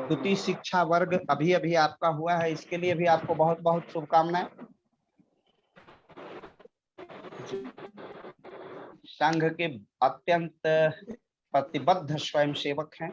द्वितीय शिक्षा वर्ग अभी अभी आपका हुआ है, इसके लिए भी आपको बहुत बहुत शुभकामनाएं। संघ के अत्यंत प्रतिबद्ध स्वयंसेवक हैं।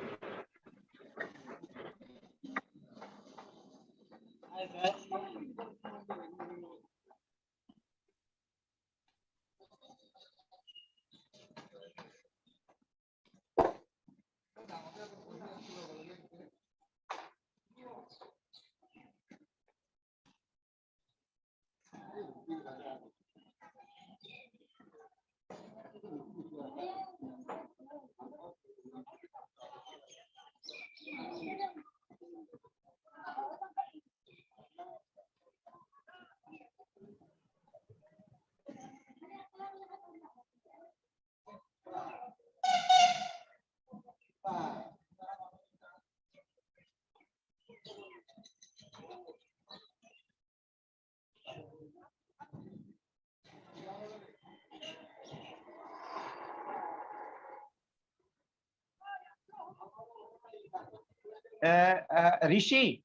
ऋषि,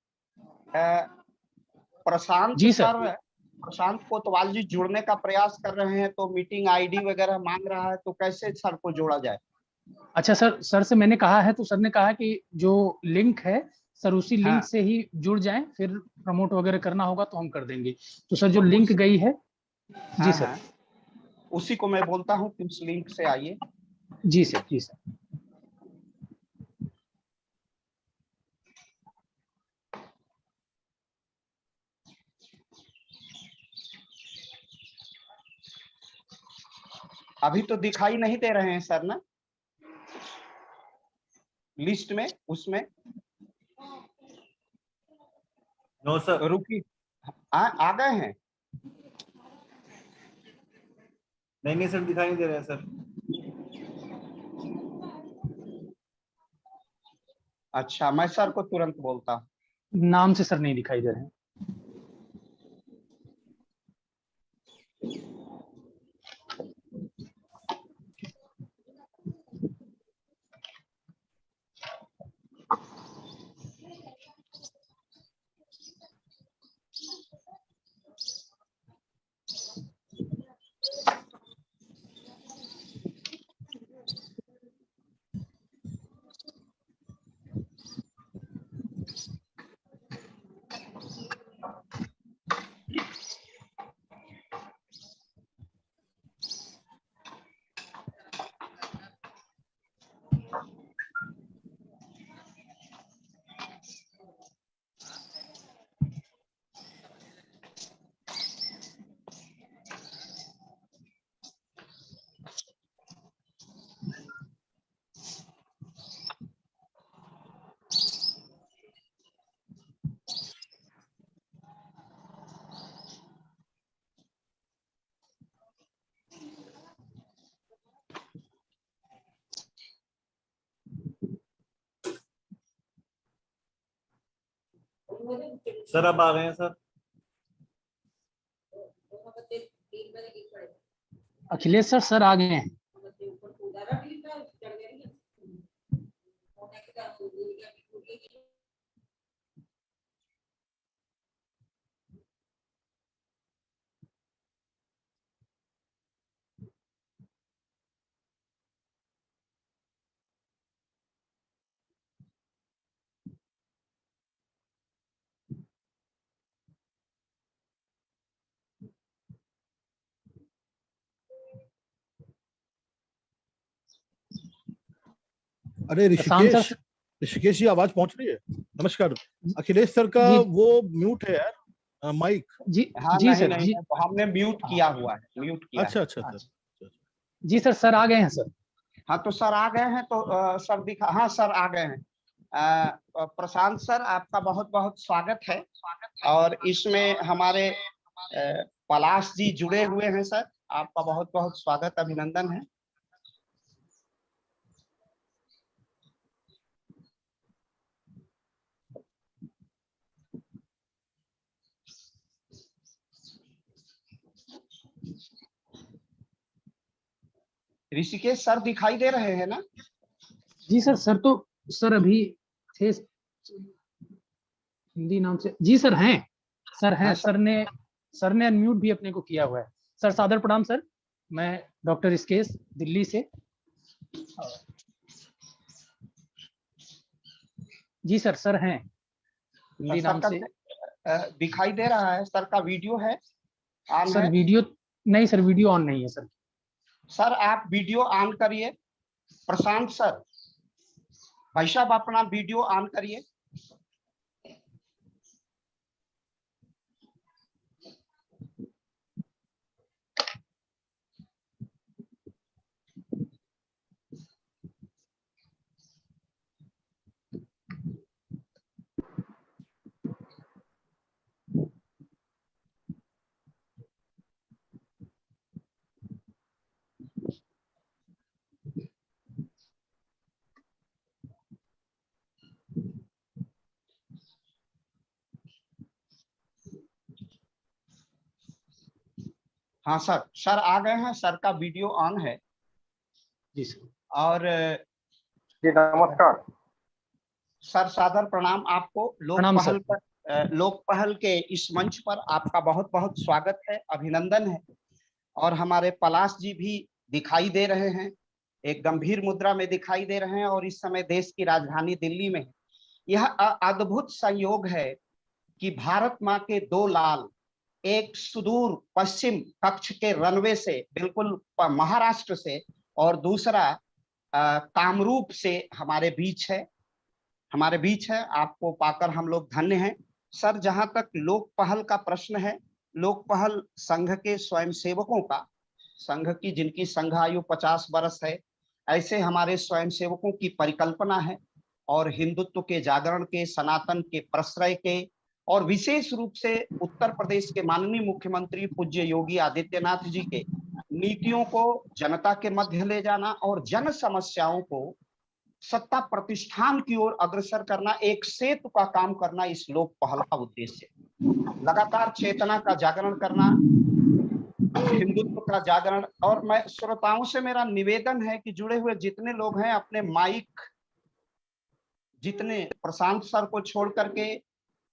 प्रशांत जी सर, प्रशांत कोतवाल जी जुड़ने का प्रयास कर रहे हैं, तो मीटिंग आईडी वगैरह मांग रहा है, तो कैसे सर को जोड़ा जाए? अच्छा सर, सर से मैंने कहा है तो सर ने कहा कि जो लिंक है सर उसी लिंक हाँ। से ही जुड़ जाएं, फिर प्रमोट वगैरह करना होगा तो हम कर देंगे। तो सर जो लिंक गई है, जी हाँ, सर। हाँ, उसी को मैं बोलता हूँ कि उस लिंक से आइए। जी सर, जी सर। अभी तो दिखाई नहीं दे रहे हैं सर ना लिस्ट में, उसमें। No sir. रुकी, आ गए हैं? नहीं सर, दिखाई नहीं दे रहा है सर। अच्छा, मैं सर को तुरंत बोलता हूँ। नाम से सर नहीं दिखाई दे रहे हैं। सर अब आ गए हैं सर। अखिलेश सर, सर आ गए हैं। अरे प्रशांत ऋषिकेश, सर। ऋषिकेश जी आवाज पहुंच रही है? नमस्कार। अखिलेश सर का जी वो म्यूट है यार, माइक। जी हाँ, जी नहीं सर, नहीं, जी। हमने म्यूट किया हुआ है, म्यूट किया है। अच्छा अच्छा सर। जी सर, सर आ गए हैं सर। हाँ, तो सर आ गए हैं, तो सर दिखा, हाँ सर आ गए हैं। प्रशांत सर, आपका बहुत बहुत स्वागत है। और इसमें हमारे पलाश जी जुड़े हुए हैं सर, आपका बहुत बहुत स्वागत, अभिनंदन है। ऋषिकेश सर दिखाई दे रहे हैं ना? जी सर, सर तो सर अभी थे, हिंदी नाम से जी सर हैं, सर हैं, हाँ, सर ने अनम्यूट भी अपने को किया हुआ है। सर सादर प्रणाम सर, मैं डॉक्टर इसकेश दिल्ली से। जी सर हैं हिंदी सर नाम का से। दिखाई दे रहा है, सर का वीडियो है, ऑन सर है। वीडियो नहीं सर, वीडियो ऑन नहीं है सर। सर आप वीडियो ऑन करिए। प्रशांत सर, भाई साहब अपना वीडियो ऑन करिए। हाँ सर, सर आ गए हैं, सर का वीडियो ऑन है। जी सर। और जी नमस्कार। सर सादर प्रणाम आपको। प्रणाम सर। लोक पहल के इस मंच पर आपका बहुत बहुत स्वागत है, अभिनंदन है। और हमारे पलाश जी भी दिखाई दे रहे हैं, एक गंभीर मुद्रा में दिखाई दे रहे हैं और इस समय देश की राजधानी दिल्ली में है। यह अद्भुत संयोग है कि भारत माँ के दो लाल एक सुदूर पश्चिम कक्ष के रनवे से, बिल्कुल महाराष्ट्र से, और दूसरा कामरूप से हमारे बीच है। आपको पाकर हम लोग धन्य हैं। सर, जहां तक लोक पहल का प्रश्न है, लोक पहल संघ के स्वयंसेवकों का, संघ की जिनकी संघ आयु 50 वर्ष है, ऐसे हमारे स्वयंसेवकों की परिकल्पना है और हिंदुत्व के जागरण के, सनातन के प्रश्रय के, और विशेष रूप से उत्तर प्रदेश के माननीय मुख्यमंत्री पूज्य योगी आदित्यनाथ जी के नीतियों को जनता के मध्य ले जाना और जन समस्याओं को सत्ता प्रतिष्ठान की ओर अग्रसर करना, एक सेतु का काम करना इस लोक पहल का उद्देश्य है। लगातार चेतना का जागरण करना, हिंदुत्व का जागरण। और मैं श्रोताओं से मेरा निवेदन है कि जुड़े हुए जितने लोग हैं अपने माइक, जितने प्रशांत सर को छोड़ करके,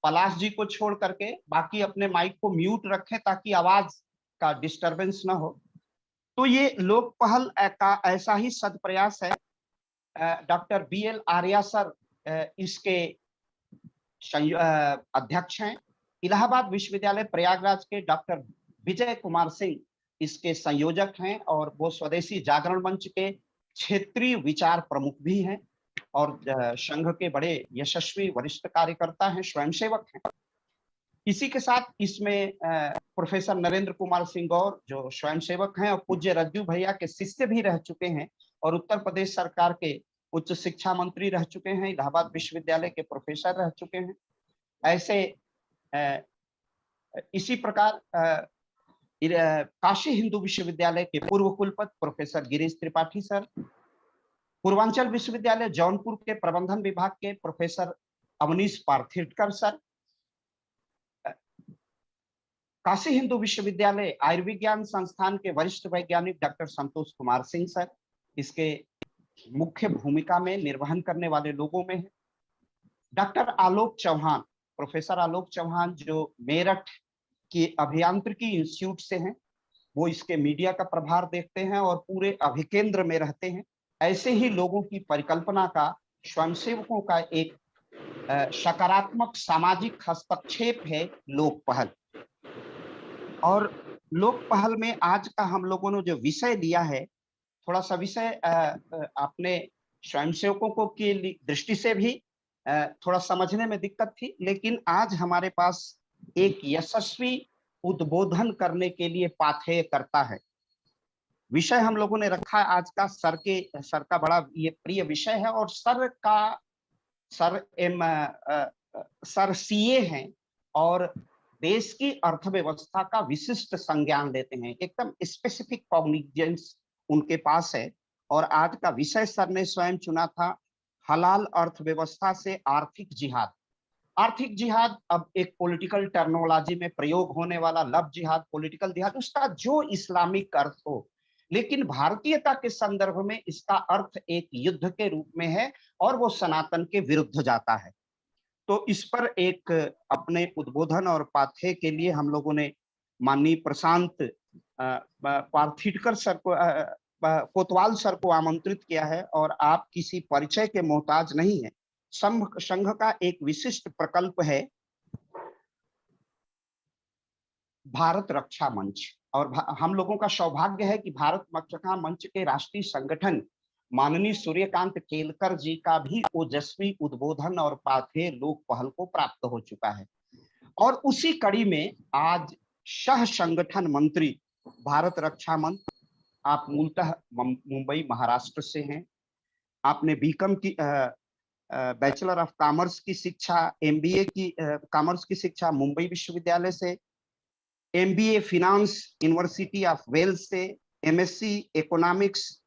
पलाश जी को छोड़ करके, बाकी अपने माइक को म्यूट रखें ताकि आवाज का डिस्टरबेंस ना हो। तो ये लोक पहल का ऐसा ही सदप्रयास है। डॉक्टर BL आर्या सर इसके अध्यक्ष हैं। इलाहाबाद विश्वविद्यालय प्रयागराज के डॉक्टर विजय कुमार सिंह इसके संयोजक हैं और वो स्वदेशी जागरण मंच के क्षेत्रीय विचार प्रमुख भी हैं और संघ के बड़े यशस्वी वरिष्ठ कार्यकर्ता हैं, स्वयंसेवक हैं। इसी के साथ इसमें प्रोफेसर नरेंद्र कुमार सिंह गौर जो स्वयंसेवक हैं और पूज्य रज्जू भैया के शिष्य भी रह चुके हैं और उत्तर प्रदेश सरकार के उच्च शिक्षा मंत्री रह चुके हैं, इलाहाबाद विश्वविद्यालय के प्रोफेसर रह चुके हैं। ऐसे इसी प्रकार काशी हिंदू विश्वविद्यालय के पूर्व कुलपति प्रोफेसर गिरीश त्रिपाठी सर, पूर्वांचल विश्वविद्यालय जौनपुर के प्रबंधन विभाग के प्रोफेसर अवनीश पार्थिटकर सर, काशी हिंदू विश्वविद्यालय आयुर्विज्ञान संस्थान के वरिष्ठ वैज्ञानिक डॉक्टर संतोष कुमार सिंह सर इसके मुख्य भूमिका में निर्वहन करने वाले लोगों में है। डॉक्टर आलोक चौहान, प्रोफेसर आलोक चौहान जो मेरठ की अभियांत्रिकी इंस्टीट्यूट से हैं, वो इसके मीडिया का प्रभार देखते हैं और पूरे अभिकेंद्र में रहते हैं। ऐसे ही लोगों की परिकल्पना का, स्वयंसेवकों का एक सकारात्मक सामाजिक हस्तक्षेप है लोक पहल। और लोक पहल में आज का हम लोगों ने जो विषय लिया है, थोड़ा सा विषय अपने स्वयंसेवकों को की दृष्टि से भी थोड़ा समझने में दिक्कत थी, लेकिन आज हमारे पास एक यशस्वी उद्बोधन करने के लिए पाथेय करता है। विषय हम लोगों ने रखा आज का सर का बड़ा ये प्रिय विषय है और सर सीए हैं और देश की अर्थव्यवस्था का विशिष्ट संज्ञान लेते हैं, एकदम स्पेसिफिक कॉग्निजेंस उनके पास है। और आज का विषय सर ने स्वयं चुना था, हलाल अर्थव्यवस्था से आर्थिक जिहाद। आर्थिक जिहाद अब एक पॉलिटिकल टर्मिनोलॉजी में प्रयोग होने वाला लव जिहाद, पॉलिटिकल जिहाद, उसका जो इस्लामिक अर्थ हो, लेकिन भारतीयता के संदर्भ में इसका अर्थ एक युद्ध के रूप में है और वो सनातन के विरुद्ध जाता है। तो इस पर एक अपने उद्बोधन और पाथेय के लिए हम लोगों ने माननीय प्रशांत पार्थीडकर सर को कोतवाल सर को आमंत्रित किया है। और आप किसी परिचय के मोहताज नहीं है। संघ का एक विशिष्ट प्रकल्प है भारत रक्षा मंच, और हम लोगों का सौभाग्य है कि भारत रक्षा मंच के राष्ट्रीय संगठन माननीय सूर्यकांत केलकर जी का भी ओजस्वी उद्बोधन और पाथेय लोक पहल को प्राप्त हो चुका है। और उसी कड़ी में आज सह संगठन मंत्री भारत रक्षा मंच, आप मूलतः मुंबई महाराष्ट्र से हैं। आपने बीकॉम की बैचलर ऑफ कॉमर्स की शिक्षा, एमबीए की कॉमर्स की शिक्षा मुंबई विश्वविद्यालय से, MBA finance university of Wales से, एमएससी इकोनॉमिक्स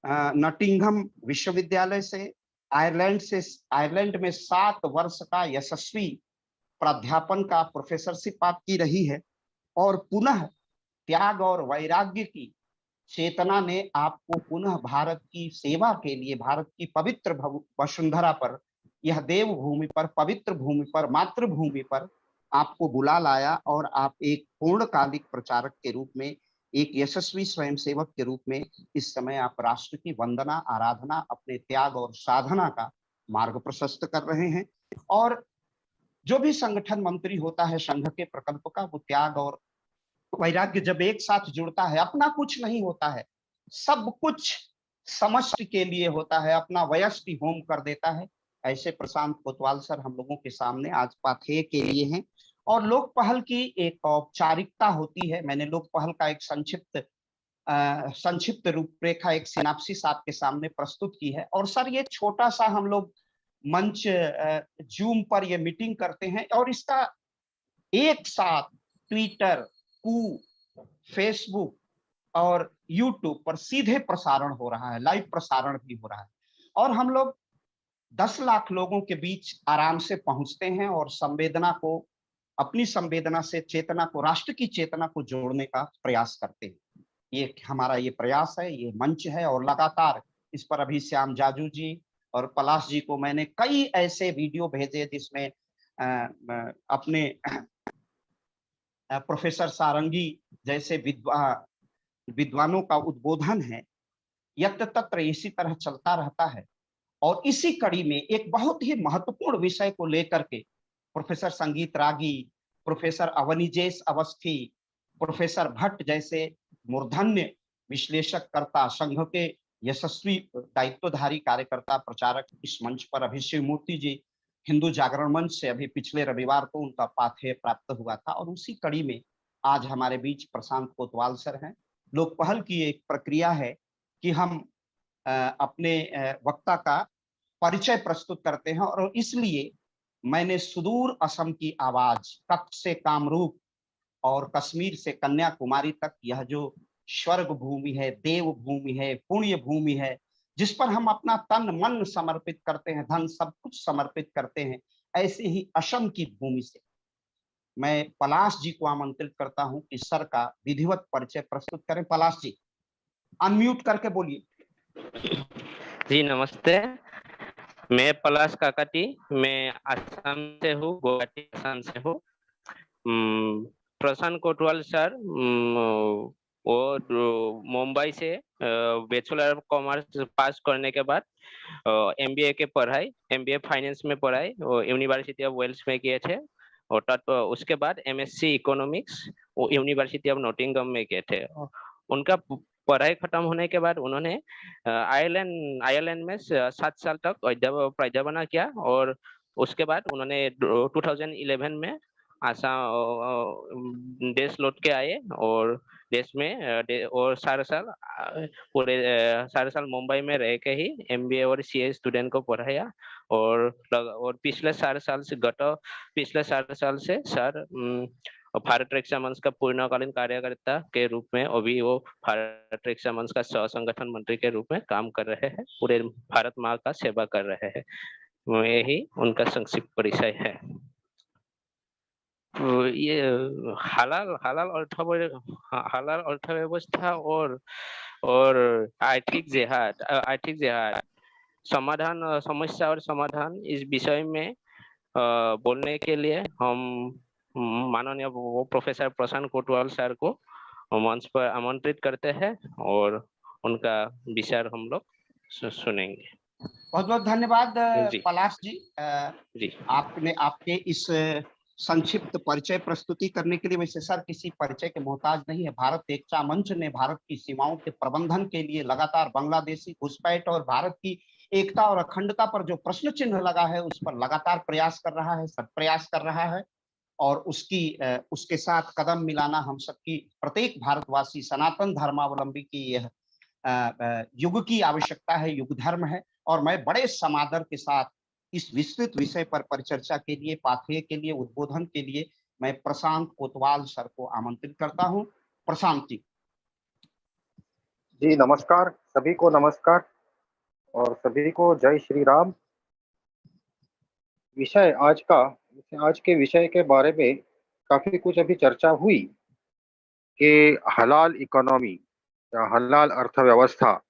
नटिंघम विश्वविद्यालय से, आयरलैंड में 7 वर्ष का यशस्वी प्राध्यापन का प्रोफेसरशिप आपकी रही है। और पुनः त्याग और वैराग्य की चेतना ने आपको पुनः भारत की सेवा के लिए, भारत की पवित्र वसुंधरा पर, यह देव भूमि पर, पवित्र भूमि पर, मातृभूमि पर आपको बुला लाया। और आप एक पूर्णकालिक प्रचारक के रूप में, एक यशस्वी स्वयंसेवक के रूप में इस समय आप राष्ट्र की वंदना, आराधना, अपने त्याग और साधना का मार्ग प्रशस्त कर रहे हैं। और जो भी संगठन मंत्री होता है संघ के प्रकल्प का, वो त्याग और वैराग्य जब एक साथ जुड़ता है, अपना कुछ नहीं होता है, सब कुछ समष्टि के लिए होता है, अपना वयष्टि होम कर देता है। ऐसे प्रशांत कोतवाल सर हम लोगों के सामने आज पाथेय के लिए हैं। और लोक पहल की एक औपचारिकता होती है। मैंने लोक पहल का एक संक्षिप्त रूपरेखा, एक सिनाप्सिस आपके सामने प्रस्तुत की है। और सर ये छोटा सा हम लोग मंच जूम पर ये मीटिंग करते हैं, और इसका एक साथ ट्विटर, फेसबुक और यूट्यूब पर सीधे प्रसारण हो रहा है, लाइव प्रसारण भी हो रहा है। और हम लोग 10 लाख लोगों के बीच आराम से पहुंचते हैं और संवेदना को, अपनी संवेदना से चेतना को, राष्ट्र की चेतना को जोड़ने का प्रयास करते हैं। ये हमारा ये प्रयास है, ये मंच है। और लगातार इस पर अभी श्याम जाजू जी और पलाश जी को मैंने कई ऐसे वीडियो भेजे जिसमें अपने प्रोफेसर सारंगी जैसे विद्वानों का उद्बोधन है। यत्र तत्र इसी तरह चलता रहता है। और इसी कड़ी में एक बहुत ही महत्वपूर्ण विषय को लेकर के प्रोफेसर संगीत रागी, प्रोफेसर अवनिजेश अवस्थी, प्रोफेसर भट्ट जैसे मूर्धन्य विश्लेषककर्ता, संघ के यशस्वी दायित्वधारी कार्यकर्ता, प्रचारक इस मंच पर, अभी शिव मूर्ति जी हिंदू जागरण मंच से अभी पिछले रविवार को उनका पाथेय प्राप्त हुआ था। और उसी कड़ी में आज हमारे बीच प्रशांत कोतवाल सर हैं। लोक पहल की एक प्रक्रिया है कि हम अपने वक्ता का परिचय प्रस्तुत करते हैं। और इसलिए मैंने सुदूर असम की आवाज, कच्छ से कामरूप और कश्मीर से कन्याकुमारी तक, यह जो स्वर्ग भूमि है, देव भूमि है, पुण्य भूमि है, जिस पर हम अपना तन मन समर्पित करते हैं, धन सब कुछ समर्पित करते हैं, ऐसे ही असम की भूमि से मैं पलाश जी को आमंत्रित करता हूं कि सर का विधिवत परिचय प्रस्तुत करें। पलाश जी अनम्यूट करके बोलिए। जी नमस्ते, मैं पलाश काकाटी, मैं असम से हूँ, गुवाहाटी असम से हूँ। प्रशांत कोतवाल सर वो मुंबई से बैचलर ऑफ कॉमर्स पास करने के बाद एमबीए के पढ़ाई, एमबीए फाइनेंस में पढ़ाई यूनिवर्सिटी ऑफ वेल्स में किए थे। और उसके बाद MSc economics university of Nottingham में किए थे। उनका पढ़ाई खत्म होने के बाद उन्होंने आयरलैंड में 7 साल तक प्राध्यापना किया। और उसके बाद उन्होंने 2011 में आसाम देश लौट के आए और देश में और सारे साल मुंबई में रह के ही एमबीए और सीए स्टूडेंट को पढ़ाया। और पिछले 4 साल से सर भारत रक्षा मंच का पूर्णकालीन कार्यकर्ता के रूप में अभी वो भारत रक्षा मंच का सह संगठन मंत्री के रूप में काम कर रहे हैं, पूरे भारत माँ का सेवा कर रहे हैं। यही उनका संक्षिप्त परिचय है। ये हलाल अर्थव्यवस्था और आर्थिक जिहाद समाधान, समस्या और समाधान, इस विषय में बोलने के लिए हम माननीय वो प्रोफेसर प्रशांत कोटवाल सर को मंच पर आमंत्रित करते हैं और उनका विचार हम लोग सुनेंगे। बहुत बहुत धन्यवाद जी। पलाश जी। जी। आपने आपके इस संक्षिप्त परिचय प्रस्तुति करने के लिए, वैसे सर किसी परिचय के मोहताज नहीं है। भारत एकता मंच ने भारत की सीमाओं के प्रबंधन के लिए लगातार बांग्लादेशी घुसपैठ और भारत की एकता और अखंडता पर जो प्रश्न चिन्ह लगा है उस पर लगातार प्रयास कर रहा है, सब प्रयास कर रहा है और उसके साथ कदम मिलाना हम सबकी, प्रत्येक भारतवासी सनातन धर्मावलंबी की यह युग की आवश्यकता है, युग धर्म है। और मैं बड़े समादर के साथ इस विस्तृत विषय पर परिचर्चा के लिए, पाथेय के लिए, उद्बोधन के लिए मैं प्रशांत कोतवाल सर को आमंत्रित करता हूं। प्रशांत जी। जी नमस्कार, सभी को नमस्कार और सभी को जय श्री राम। विषय आज के विषय के बारे में काफी कुछ अभी चर्चा हुई कि हलाल इकोनॉमी या हलाल अर्थव्यवस्था,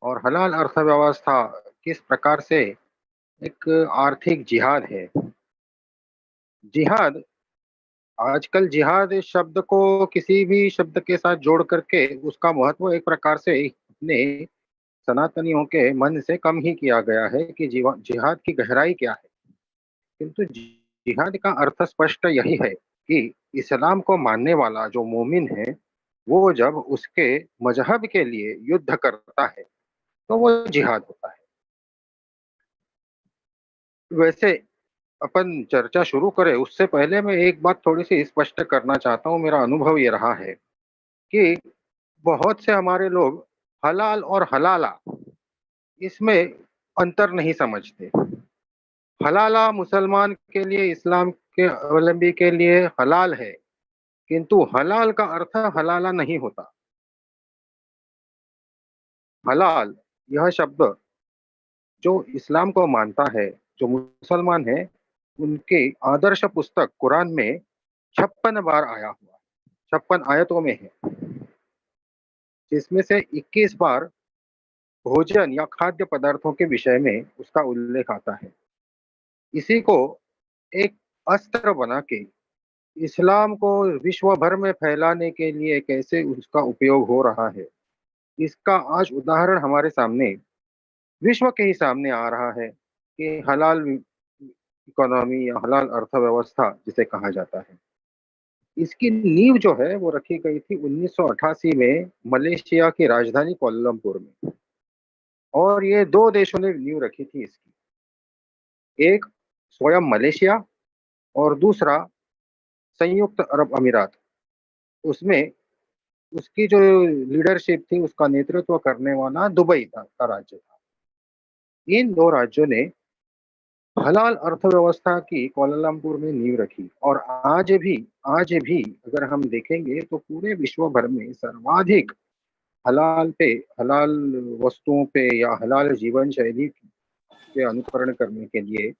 और हलाल अर्थव्यवस्था किस प्रकार से एक आर्थिक जिहाद है। जिहाद, आजकल जिहाद इस शब्द को किसी भी शब्द के साथ जोड़ करके उसका महत्व एक प्रकार से अपने सनातनियों के मन से कम ही किया गया है कि जिहाद की गहराई क्या है। किंतु जिहाद का अर्थ स्पष्ट यही है कि इस्लाम को मानने वाला जो मोमिन है वो जब उसके मजहब के लिए युद्ध करता है तो वो जिहाद होता है। वैसे अपन चर्चा शुरू करें उससे पहले मैं एक बात थोड़ी सी स्पष्ट करना चाहता हूँ। मेरा अनुभव ये रहा है कि बहुत से हमारे लोग हलाल और हलाला इसमें अंतर नहीं समझते। हलाला मुसलमान के लिए, इस्लाम के अवलंबी के लिए हलाल है, किंतु हलाल का अर्थ हलाला नहीं होता। हलाल यह शब्द जो इस्लाम को मानता है, जो मुसलमान है, उनके आदर्श पुस्तक कुरान में 56 बार आया हुआ, 56 आयतों में है, जिसमें से 21 बार भोजन या खाद्य पदार्थों के विषय में उसका उल्लेख आता है। इसी को एक अस्त्र बना के इस्लाम को विश्व भर में फैलाने के लिए कैसे उसका उपयोग हो रहा है, इसका आज उदाहरण हमारे सामने, विश्व के ही सामने आ रहा है कि हलाल इकोनॉमी या हलाल अर्थव्यवस्था जिसे कहा जाता है। इसकी नींव जो है वो रखी गई थी 1988 में मलेशिया की राजधानी कोलंबपुर में, और ये दो देशों ने नींव रखी थी इसकी, एक स्वयं मलेशिया और दूसरा संयुक्त अरब अमीरात। उसमें उसकी जो लीडरशिप थी, उसका नेतृत्व करने वाला दुबई का राज्य था। इन दो राज्यों ने हलाल अर्थव्यवस्था की कोलंबपुर में नींव रखी, और आज भी अगर हम देखेंगे तो पूरे विश्व भर में सर्वाधिक हलाल वस्तुओं पे या हलाल जीवन शैली के अनुकरण करने के लिए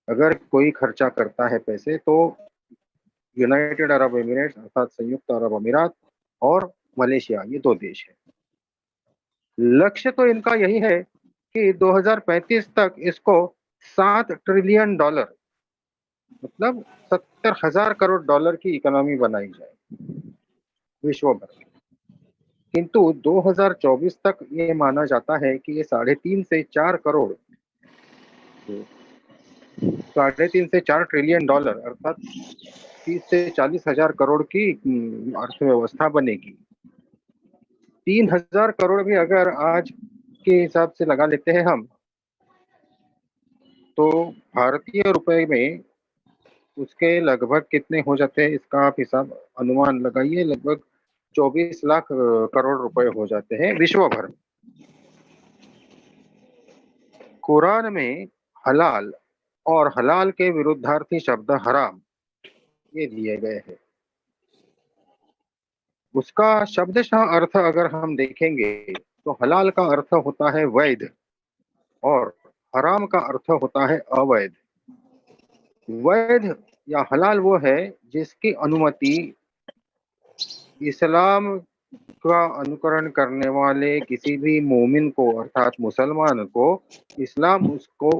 अगर कोई खर्चा करता है पैसे, तो यूनाइटेड अरब एमिरेट्स अर्थात संयुक्त अरब अमीरात और मलेशिया, ये दो देश है। लक्ष्य तो इनका यही है कि 2035 तक इसको $7 ट्रिलियन, मतलब 70,000 करोड़ डॉलर की इकोनॉमी बनाई जाए विश्व भर में। किंतु 2024 तक ये माना जाता है कि ये 3.5 से 4 ट्रिलियन डॉलर अर्थात 30 से 40 हजार करोड़ की अर्थव्यवस्था बनेगी। 3,000 करोड़ भी अगर आज के हिसाब से लगा लेते हैं हम, तो भारतीय रुपए में उसके लगभग कितने हो जाते हैं, इसका आप हिसाब अनुमान लगाइए। लगभग 24 लाख करोड़ रुपए हो जाते हैं विश्व भर में। कुरान में हलाल और हलाल के विरुद्धार्थी शब्द हराम ये दिए गए हैं। उसका शब्दशः अर्थ अगर हम देखेंगे तो हलाल का अर्थ होता है वैध और हराम का अर्थ होता है अवैध। वैध या हलाल वो है जिसकी अनुमति इस्लाम का अनुकरण करने वाले किसी भी मोमिन को अर्थात मुसलमान को इस्लाम उसको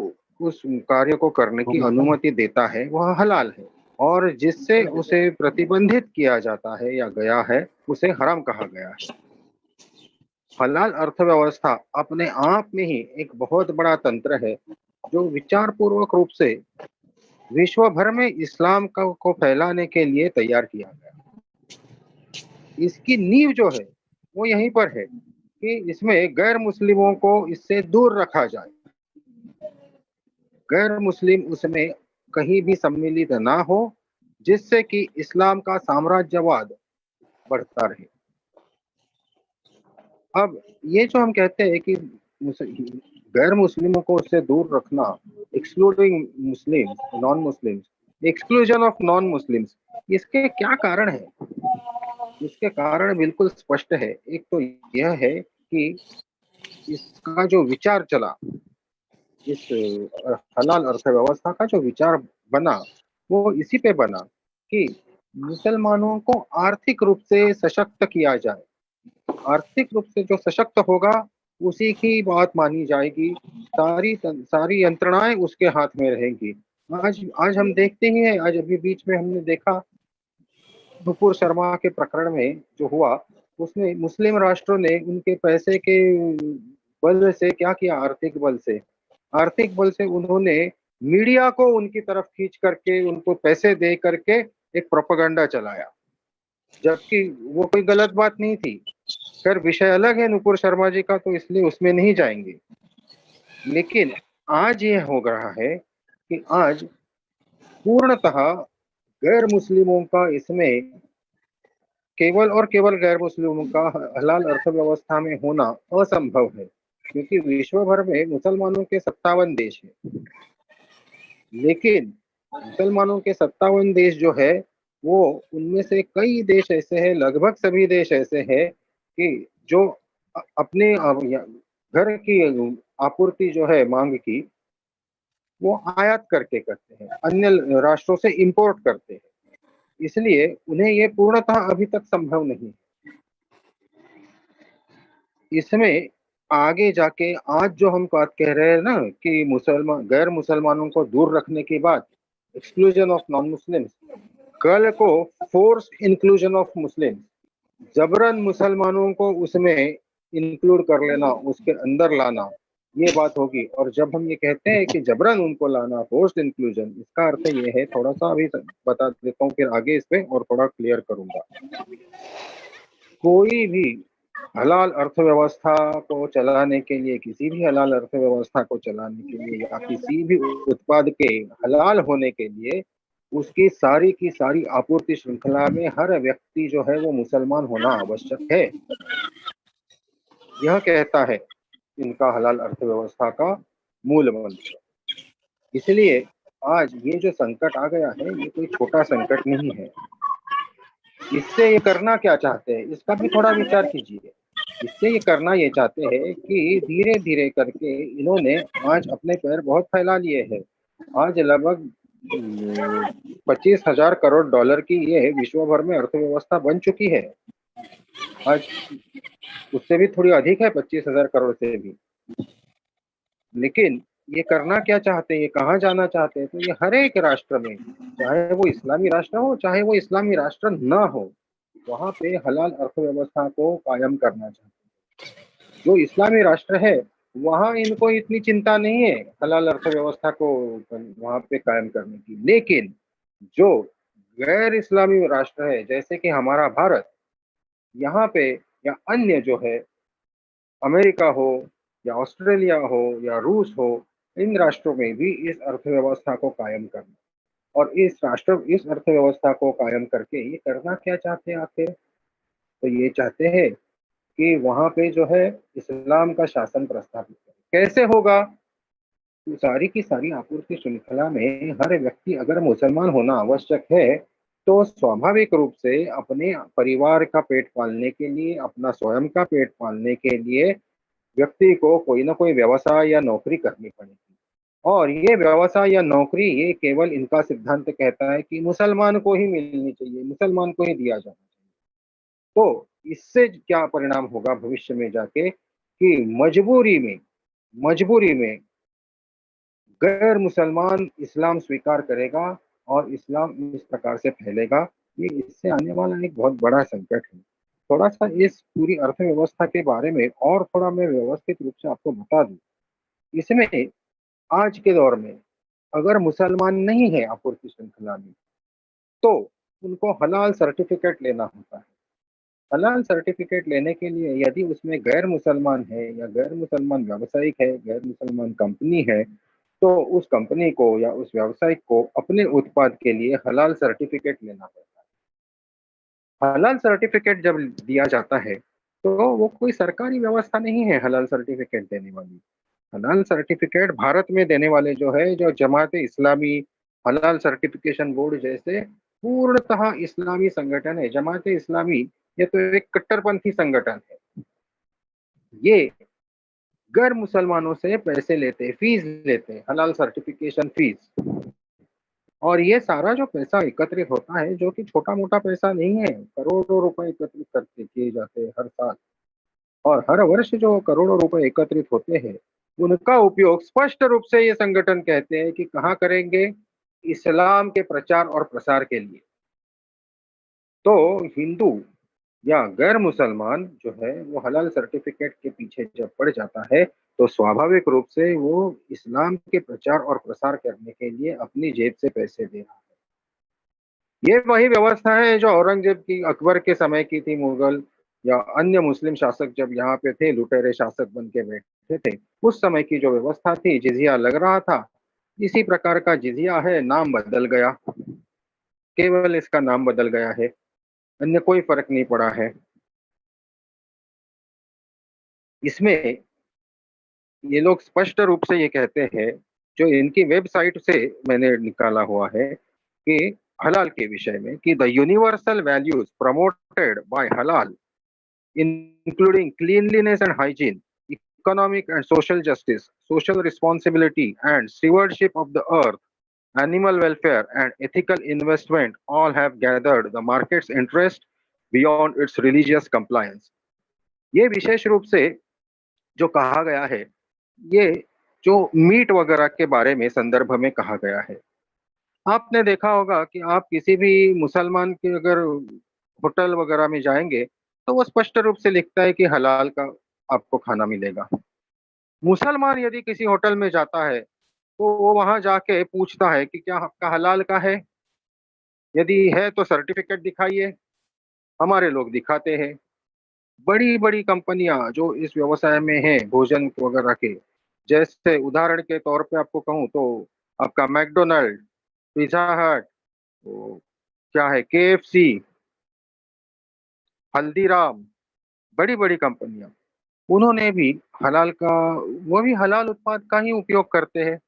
उस कार्य को करने की अनुमति देता है वह हलाल है, और जिससे उसे प्रतिबंधित किया जाता है या गया है उसे हराम कहा गया है। हलाल अर्थव्यवस्था अपने आप में ही एक बहुत बड़ा तंत्र है जो विचार पूर्वक रूप से विश्व भर में इस्लाम को फैलाने के लिए तैयार किया गया। इसकी नींव जो है वो यहीं पर है कि इसमें गैर मुस्लिमों को इससे दूर रखा जाए, गैर मुस्लिम उसमें कहीं भी सम्मिलित ना हो, जिससे कि इस्लाम का साम्राज्यवाद बढ़ता रहे। अब ये जो हम कहते हैं कि गैर मुस्लिमों को उससे दूर रखना, excluding Muslim non Muslims, exclusion of non Muslims, इसके क्या कारण है? इसके कारण बिल्कुल स्पष्ट है। एक तो यह है कि इसका जो विचार चला, इस हलाल अर्थव्यवस्था का जो विचार बना वो इसी पे बना कि मुसलमानों को आर्थिक रूप से सशक्त किया जाए। आर्थिक रूप से जो सशक्त होगा उसी की बात मानी जाएगी, सारी यंत्रणाएं उसके हाथ में रहेंगी। आज हम देखते ही हैं, आज अभी बीच में हमने देखा नुपुर शर्मा के प्रकरण में जो हुआ, उसमें मुस्लिम राष्ट्रों ने उनके पैसे के बल से क्या किया? आर्थिक बल से उन्होंने मीडिया को उनकी तरफ खींच करके उनको पैसे दे करके एक प्रोपेगेंडा चलाया, जबकि वो कोई गलत बात नहीं थी। खैर विषय अलग है नुपुर शर्मा जी का, तो इसलिए उसमें नहीं जाएंगे। लेकिन आज ये हो रहा है कि आज पूर्णतः गैर मुस्लिमों का इसमें केवल और केवल गैर मुस्लिमों का हलाल अर्थव्यवस्था में होना असंभव है, क्योंकि विश्व भर में मुसलमानों के 57 देश हैं। लेकिन मुसलमानों के 57 देश जो है वो, उनमें से कई देश ऐसे हैं, लगभग सभी देश ऐसे हैं कि जो अपने घर की आपूर्ति जो है मांग की, वो आयात करके करते हैं, अन्य राष्ट्रों से इंपोर्ट करते हैं। इसलिए उन्हें ये पूर्णतः अभी तक संभव नहीं। इसमें आगे जाके आज जो हम बात कह रहे हैं ना कि गैर मुसलमानों को दूर रखने की बात, एक्सक्लूजन ऑफ नॉन मुस्लिम्स, कल को फोर्स इंक्लूजन ऑफ मुस्लिम, जबरन मुसलमानों को उसमें इंक्लूड कर लेना, उसके अंदर लाना, ये बात होगी। और जब हम ये कहते हैं कि जबरन उनको लाना, फोर्स्ड इंक्लूजन, इसका अर्थ ये है, थोड़ा सा अभी बता देता हूँ, फिर आगे इस पे और थोड़ा क्लियर करूंगा। कोई भी हलाल अर्थव्यवस्था को चलाने के लिए, किसी भी हलाल अर्थव्यवस्था को चलाने के लिए या किसी भी उत्पाद के हलाल होने के लिए उसकी सारी की सारी आपूर्ति श्रृंखला में हर व्यक्ति जो है वो मुसलमान होना आवश्यक है। यह कहता है इनका हलाल अर्थव्यवस्था का मूल मंत्र। इसलिए आज ये जो संकट आ गया है ये कोई छोटा संकट नहीं है। इससे ये करना क्या चाहते हैं इसका भी थोड़ा विचार कीजिए। इससे ये करना ये चाहते हैं कि धीरे धीरे करके इन्होंने आज अपने पैर बहुत फैला लिए हैं। आज लगभग 25,000 करोड़ डॉलर की ये विश्व भर में अर्थव्यवस्था बन चुकी है। आज उससे भी थोड़ी अधिक है, 25,000 करोड़ से भी। लेकिन ये करना क्या चाहते हैं, ये कहाँ जाना चाहते हैं? तो ये हर एक राष्ट्र में, चाहे वो इस्लामी राष्ट्र हो चाहे वो इस्लामी राष्ट्र ना हो, वहां पे हलाल अर्थव्यवस्था को कायम करना चाहते हैं। जो इस्लामी राष्ट्र है वहां इनको इतनी चिंता नहीं है हलाल अर्थव्यवस्था को वहां पे कायम करने की। लेकिन जो गैर इस्लामी राष्ट्र है जैसे कि हमारा भारत, यहाँ पे या अन्य जो है अमेरिका हो या ऑस्ट्रेलिया हो या रूस हो, इन राष्ट्रों में भी इस अर्थव्यवस्था को कायम करना, और इस अर्थव्यवस्था को कायम करके ये करना क्या चाहते हैं आखिर? तो ये चाहते हैं कि वहां पे जो है इस्लाम का शासन प्रस्थापित करें। कैसे होगा? तो सारी की सारी आपूर्ति श्रृंखला में हर व्यक्ति अगर मुसलमान होना आवश्यक है तो स्वाभाविक रूप से अपने परिवार का पेट पालने के लिए, अपना स्वयं का पेट पालने के लिए व्यक्ति को कोई ना कोई व्यवसाय या नौकरी करनी पड़ेगी। और ये व्यवसाय या नौकरी ये केवल इनका सिद्धांत कहता है कि मुसलमान को ही मिलनी चाहिए, मुसलमान को ही दिया जाना चाहिए। तो इससे क्या परिणाम होगा भविष्य में जाके कि मजबूरी में गैर मुसलमान इस्लाम स्वीकार करेगा और इस्लाम इस प्रकार से फैलेगा, ये इससे आने वाला एक बहुत बड़ा संकट है। थोड़ा सा इस पूरी अर्थव्यवस्था के बारे में और थोड़ा मैं व्यवस्थित रूप से आपको बता दूं। इसमें आज के दौर में अगर मुसलमान नहीं है आपूर्ति श्रृंखला में, तो उनको हलाल सर्टिफिकेट लेना होता है। हलाल सर्टिफिकेट लेने के लिए यदि उसमें गैर मुसलमान है या गैर मुसलमान व्यावसायिक है, गैर मुसलमान कंपनी है, तो उस कंपनी को या उस व्यावसायिक को अपने उत्पाद के लिए हलाल सर्टिफिकेट लेना पड़ता है। हलाल सर्टिफिकेट जब दिया जाता है तो वो कोई सरकारी व्यवस्था नहीं है हलाल सर्टिफिकेट देने वाली। हलाल सर्टिफिकेट भारत में देने वाले जो है, जो जमात इस्लामी हलाल सर्टिफिकेशन बोर्ड जैसे पूर्णतः इस्लामी संगठन है। जमात इस्लामी ये तो एक कट्टरपंथी संगठन है। ये गैर मुसलमानों से पैसे लेते, फीस लेते, हलाल सर्टिफिकेशन फीस। और ये सारा जो पैसा एकत्रित होता है, जो कि छोटा मोटा पैसा नहीं है, करोड़ों रुपए एकत्रित करके किए जाते हैं हर साल, और हर वर्ष जो करोड़ों रुपए एकत्रित होते हैं, उनका उपयोग स्पष्ट रूप से ये संगठन कहते हैं कि कहाँ करेंगे, इस्लाम के प्रचार और प्रसार के लिए। तो हिंदू या गैर मुसलमान जो है वो हलाल सर्टिफिकेट के पीछे जब पड़ जाता है, तो स्वाभाविक रूप से वो इस्लाम के प्रचार और प्रसार करने के लिए अपनी जेब से पैसे दे रहा है। ये वही व्यवस्था है जो औरंगजेब की, अकबर के समय की थी। मुगल या अन्य मुस्लिम शासक जब यहाँ पे थे, लुटेरे शासक बन के बैठे थे, उस समय की जो व्यवस्था थी, जिजिया लग रहा था, इसी प्रकार का जिजिया है। नाम बदल गया, केवल इसका नाम बदल गया है, अन्य कोई फर्क नहीं पड़ा है। इसमें ये लोग स्पष्ट रूप से ये कहते हैं, जो इनकी वेबसाइट से मैंने निकाला हुआ है, कि हलाल के विषय में कि the universal values promoted by halal including cleanliness and hygiene, economic and social justice, social responsibility and stewardship of the earth, animal welfare and ethical investment all have gathered the market's interest beyond its religious compliance। ये विशेष रूप से जो कहा गया है, ये जो meet वगैरह के बारे में संदर्भ में कहा गया है। आपने देखा होगा कि आप किसी भी मुसलमान के अगर होटल वगैरह में जाएंगे, तो वो स्पष्ट रूप से लिखता है कि हलाल का आपको खाना मिलेगा। मुसलमान यदि किसी होटल में जाता है, तो वो वहां जाके पूछता है कि क्या आपका हलाल का है, यदि है तो सर्टिफिकेट दिखाइए। हमारे लोग दिखाते हैं। बड़ी बड़ी कंपनियां जो इस व्यवसाय में हैं, भोजन वगैरह के, जैसे उदाहरण के तौर पे आपको कहूँ तो आपका मैकडोनल्ड, पिज्जा हट, वो क्या है, केएफसी, हल्दीराम, बड़ी बड़ी कंपनियां, उन्होंने भी हलाल का, वो भी हलाल उत्पाद का ही उपयोग करते हैं।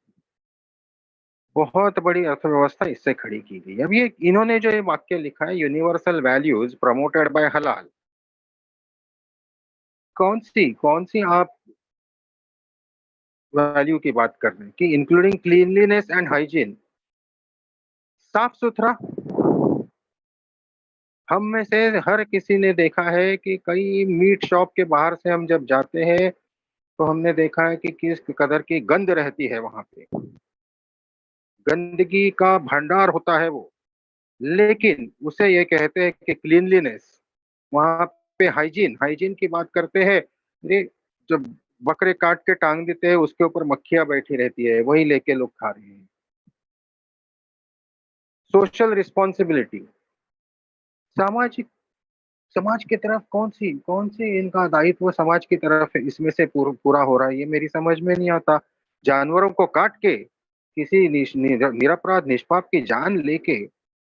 बहुत बड़ी अर्थव्यवस्था इससे खड़ी की गई। अब ये इन्होंने जो ये वाक्य लिखा है, यूनिवर्सल वैल्यूज प्रमोटेड बाय हलाल, कौन सी आप वैल्यू की बात कर रहे हैं कि इंक्लूडिंग क्लीनलीनेस एंड हाइजीन, साफ सुथरा। हम में से हर किसी ने देखा है कि कई मीट शॉप के बाहर से हम जब जाते हैं, तो हमने देखा है कि किस कदर की गंध रहती है वहां पे, गंदगी का भंडार होता है वो। लेकिन उसे ये कहते हैं कि क्लीनलीनेस, वहां पे हाइजीन, हाइजीन की बात करते हैं। अरे, जब बकरे काट के टांग देते हैं, उसके ऊपर मक्खियां बैठी रहती है, वही लेके लोग खा रहे हैं। सोशल रिस्पॉन्सिबिलिटी, सामाजिक, समाज की तरफ कौन सी इनका दायित्व समाज की तरफ है, इसमें से पूरा हो रहा है, ये मेरी समझ में नहीं आता। जानवरों को काट के किसी निरपराध निष्पाप की जान लेके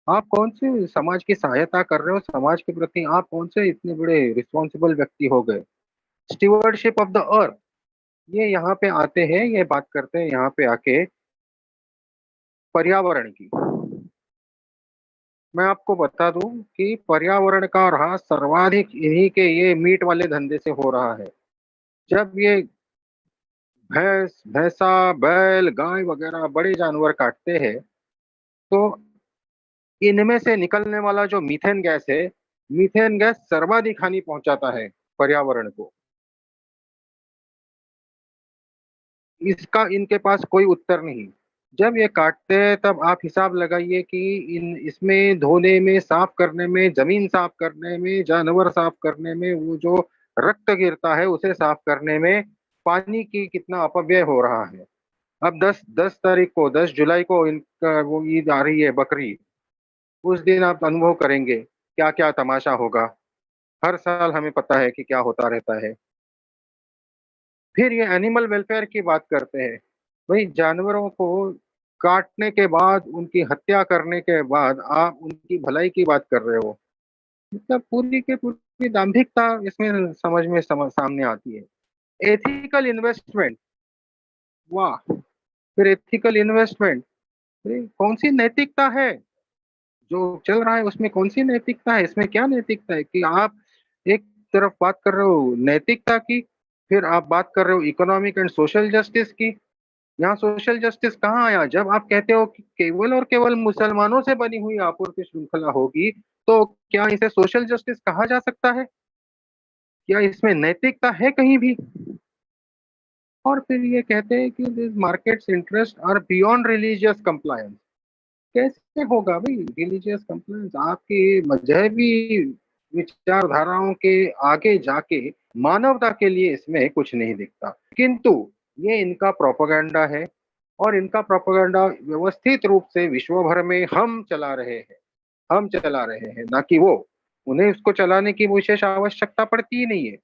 आप कौन से समाज की सहायता कर रहे हो, समाज के प्रति आप कौन से इतने बड़े रिस्पॉन्सिबल व्यक्ति हो गए। स्टीवर्डशिप ऑफ द अर्थ, ये यहाँ पे आते हैं, ये बात करते हैं यहाँ पे आके पर्यावरण की। मैं आपको बता दूं कि पर्यावरण का ह्रास सर्वाधिक इन्हीं के ये मीट वाले धंधे से हो रहा है। जब ये भैंसा, बैल, गाय वगैरह बड़े जानवर काटते हैं, तो इनमें से निकलने वाला जो मीथेन गैस है, मीथेन गैस सर्वाधिक हानि पहुंचाता है पर्यावरण को। इसका इनके पास कोई उत्तर नहीं। जब ये काटते हैं तब आप हिसाब लगाइए कि इसमें धोने में, साफ करने में, जमीन साफ करने में, जानवर साफ करने में, वो जो रक्त गिरता है उसे साफ करने में पानी की कितना अपव्यय हो रहा है। अब 10 तारीख को, 10 जुलाई को इनका वो ईद आ रही है, बकरी। उस दिन आप अनुभव करेंगे क्या क्या तमाशा होगा। हर साल हमें पता है कि क्या होता रहता है। फिर ये एनिमल वेलफेयर की बात करते हैं। वही जानवरों को काटने के बाद, उनकी हत्या करने के बाद आप उनकी भलाई की बात कर रहे हो। मतलब पूरी के पूरी दांभिकता इसमें सामने आती है। एथिकल इन्वेस्टमेंट, वाह! फिर एथिकल इन्वेस्टमेंट, अरे कौन सी नैतिकता है जो चल रहा है उसमें? कौन सी नैतिकता है इसमें? क्या नैतिकता है कि आप एक तरफ बात कर रहे हो नैतिकता की, फिर आप बात कर रहे हो इकोनॉमिक एंड सोशल जस्टिस की। यहाँ सोशल जस्टिस कहाँ आया? जब आप कहते हो कि केवल और केवल मुसलमानों से बनी हुई आपूर्ति श्रृंखला होगी, तो क्या इसे सोशल जस्टिस कहा जा सकता है? क्या इसमें नैतिकता है कहीं भी? और फिर ये कहते हैं कि this markets interest are beyond religious compliance. कैसे होगा भाई रिलीजियस कंप्लायंस? आपकी मजहबी विचारधाराओं के आगे जाके मानवता के लिए इसमें कुछ नहीं दिखता, किंतु ये इनका प्रोपेगेंडा है। और इनका प्रोपेगेंडा व्यवस्थित रूप से विश्व भर में हम चला रहे हैं, हम चला रहे हैं, ना कि वो। उन्हें उसको चलाने की विशेष आवश्यकता पड़ती ही नहीं है।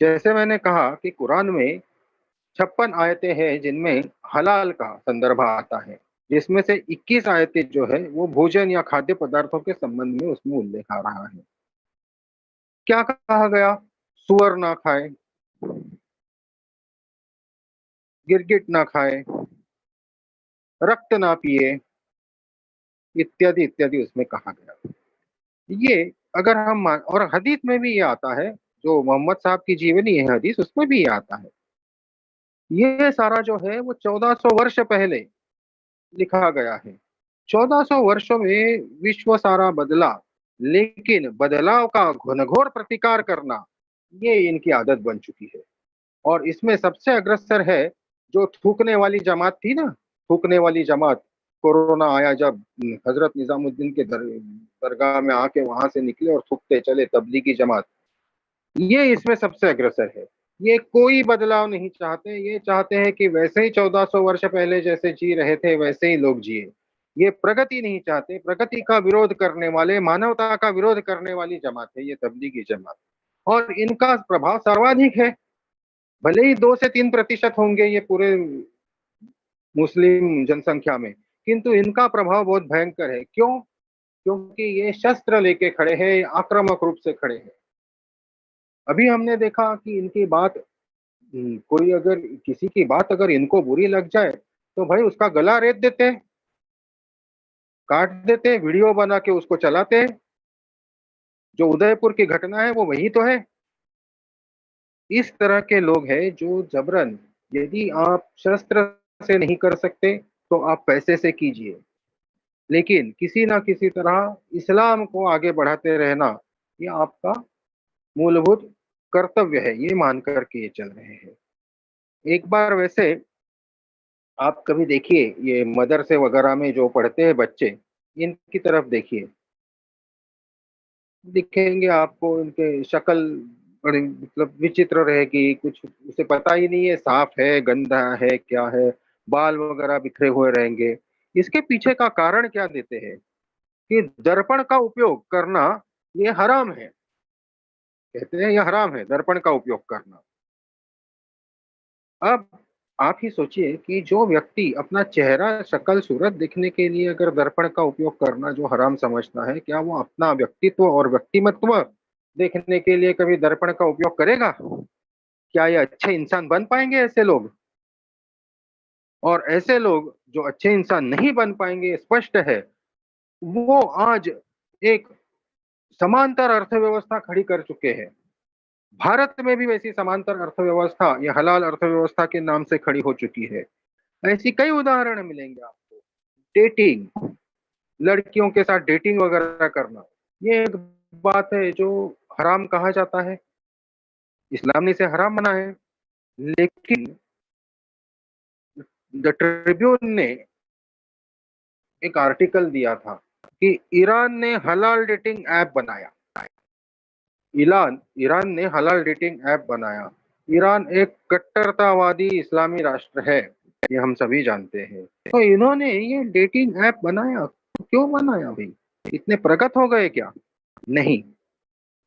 जैसे मैंने कहा कि कुरान में 56 आयतें हैं जिनमें हलाल का संदर्भ आता है, जिसमें से 21 आयतें जो है वो भोजन या खाद्य पदार्थों के संबंध में उसमें उल्लेख आ रहा है। क्या कहा गया? सुअर ना खाए, गिरगिट ना खाए, रक्त ना पिए, इत्यादि इत्यादि उसमें कहा गया। ये अगर हम और हदीस में भी ये आता है, जो मोहम्मद साहब की जीवनी है हदीस, उसमें भी ये आता है। ये सारा जो है वो 1400 वर्ष पहले लिखा गया है। 1400 वर्षों में विश्व सारा बदला, लेकिन बदलाव का घनघोर प्रतिकार करना ये इनकी आदत बन चुकी है। और इसमें सबसे अग्रसर है जो थूकने वाली जमात थी ना, थूकने वाली जमात। कोरोना आया जब, हजरत निजामुद्दीन के दरगाह में आके वहां से निकले और थूकते चले, तबलीगी जमात। ये इसमें सबसे अग्रसर है। ये कोई बदलाव नहीं चाहते, ये चाहते हैं कि वैसे ही 1400 वर्ष पहले जैसे जी रहे थे वैसे ही लोग जिए। ये प्रगति नहीं चाहते। प्रगति का विरोध करने वाले, मानवता का विरोध करने वाली जमात है ये तबलीगी जमात। और इनका प्रभाव सर्वाधिक है। भले ही 2 से 3% होंगे ये पूरे मुस्लिम जनसंख्या में, किंतु इनका प्रभाव बहुत भयंकर है। क्यों? क्योंकि ये शस्त्र लेके खड़े हैं, आक्रामक रूप से खड़े हैं। अभी हमने देखा कि इनकी बात, कोई अगर किसी की बात अगर इनको बुरी लग जाए तो भाई उसका गला रेत देते हैं, काट देते हैं, वीडियो बना के उसको चलाते हैं। जो उदयपुर की घटना है वो वही तो है। इस तरह के लोग हैं जो जबरन, यदि आप शस्त्र से नहीं कर सकते तो आप पैसे से कीजिए, लेकिन किसी ना किसी तरह इस्लाम को आगे बढ़ाते रहना ये आपका मूलभूत कर्तव्य है, ये मान करके ये चल रहे हैं। एक बार वैसे आप कभी देखिए ये मदरसे वगैरह में जो पढ़ते हैं बच्चे, इनकी तरफ देखिए, दिखेंगे आपको इनके शक्ल बड़ी मतलब विचित्र रहेगी। कुछ उसे पता ही नहीं है साफ है गंदा है क्या है, बाल वगैरह बिखरे हुए रहेंगे। इसके पीछे का कारण क्या देते हैं कि दर्पण का उपयोग करना ये हराम है। कहते हैं ये हराम है दर्पण का उपयोग करना। अब आप ही सोचिए कि जो व्यक्ति अपना चेहरा, शक्ल, सूरत दिखने के लिए अगर दर्पण का उपयोग करना जो हराम समझता है, क्या वो अपना व्यक्तित्व और व्यक्तिमत्व देखने के लिए कभी दर्पण का उपयोग करेगा? क्या ये अच्छे इंसान बन पाएंगे ऐसे लोग? और ऐसे लोग जो अच्छे इंसान नहीं बन पाएंगे, स्पष्ट है, वो आज एक समांतर अर्थव्यवस्था खड़ी कर चुके हैं। भारत में भी वैसी समांतर अर्थव्यवस्था या हलाल अर्थव्यवस्था के नाम से खड़ी हो चुकी है। ऐसी कई उदाहरण मिलेंगे आपको। डेटिंग, लड़कियों के साथ डेटिंग वगैरह करना, ये एक बात है जो हराम कहा जाता है। इस्लाम ने इसे हराम मना है, लेकिन द ट्रिब्यून ने एक आर्टिकल दिया था कि ईरान ने हलाल डेटिंग ऐप बनाया। ईरान ने हलाल डेटिंग ऐप बनाया। ईरान एक कट्टरतावादी इस्लामी राष्ट्र है, ये हम सभी जानते हैं। तो इन्होंने ये डेटिंग ऐप बनाया, तो क्यों बनाया भाई? इतने प्रगत हो गए क्या? नहीं।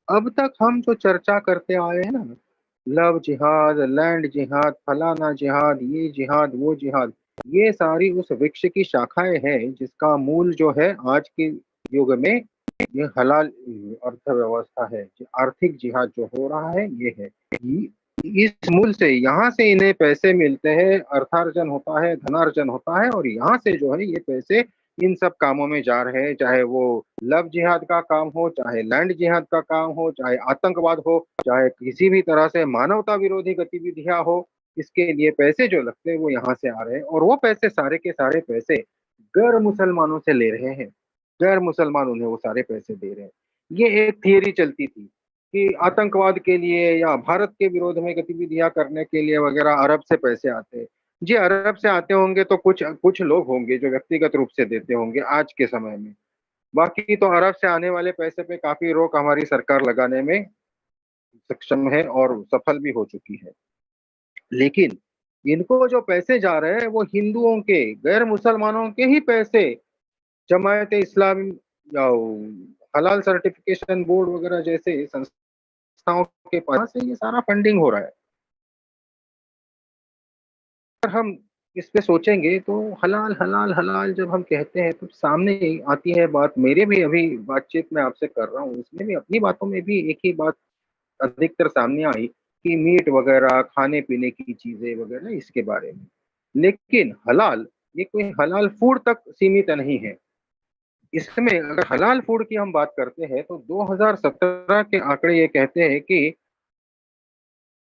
अब तक हम जो चर्चा करते आए हैं ना, लव जिहाद, लैंड जिहाद, फलाना जिहाद, ये जिहाद, वो जिहाद, ये सारी उस वृक्ष की शाखाएं हैं जिसका मूल जो है आज के युग में ये हलाल अर्थव्यवस्था है। आर्थिक जिहाद जो हो रहा है ये है। इस मूल से, यहाँ से इन्हें पैसे मिलते हैं, अर्थार्जन होता है, धनार्जन होता है, और यहाँ से जो है ये पैसे इन सब कामों में जा रहे हैं, चाहे वो लव जिहाद का काम हो, चाहे लैंड जिहाद का काम हो, चाहे आतंकवाद हो, चाहे किसी भी तरह से मानवता विरोधी गतिविधियां हो। इसके लिए पैसे जो लगते हैं वो यहाँ से आ रहे हैं, और वो पैसे सारे के सारे पैसे गैर मुसलमानों से ले रहे हैं। गैर मुसलमान उन्हें वो सारे पैसे दे रहे हैं। ये एक थियरी चलती थी कि आतंकवाद के लिए या भारत के विरोध में गतिविधियां करने के लिए वगैरह अरब से पैसे आते हैं। जी, अरब से आते होंगे तो कुछ कुछ लोग होंगे जो व्यक्तिगत रूप से देते होंगे आज के समय में। बाकी तो अरब से आने वाले पैसे पे काफी रोक हमारी सरकार लगाने में सक्षम है और सफल भी हो चुकी है। लेकिन इनको जो पैसे जा रहे हैं वो हिंदुओं के, गैर मुसलमानों के ही पैसे जमायत इस्लामी या हलाल सर्टिफिकेशन बोर्ड वगैरह जैसे संस्थाओं के पास से ये सारा फंडिंग हो रहा है। अगर हम इस पे सोचेंगे तो हलाल हलाल हलाल जब हम कहते हैं तो सामने आती है बात, मेरे भी अभी बातचीत में आपसे कर रहा हूँ उसमें भी, अपनी बातों में भी एक ही बात अधिकतर सामने आई कि मीट वगैरह, खाने पीने की चीजें वगैरह, इसके बारे में। लेकिन हलाल, ये कोई हलाल फूड तक सीमित नहीं है। इसमें अगर हलाल फूड की हम बात करते हैं तो 2017 के आंकड़े ये कहते हैं कि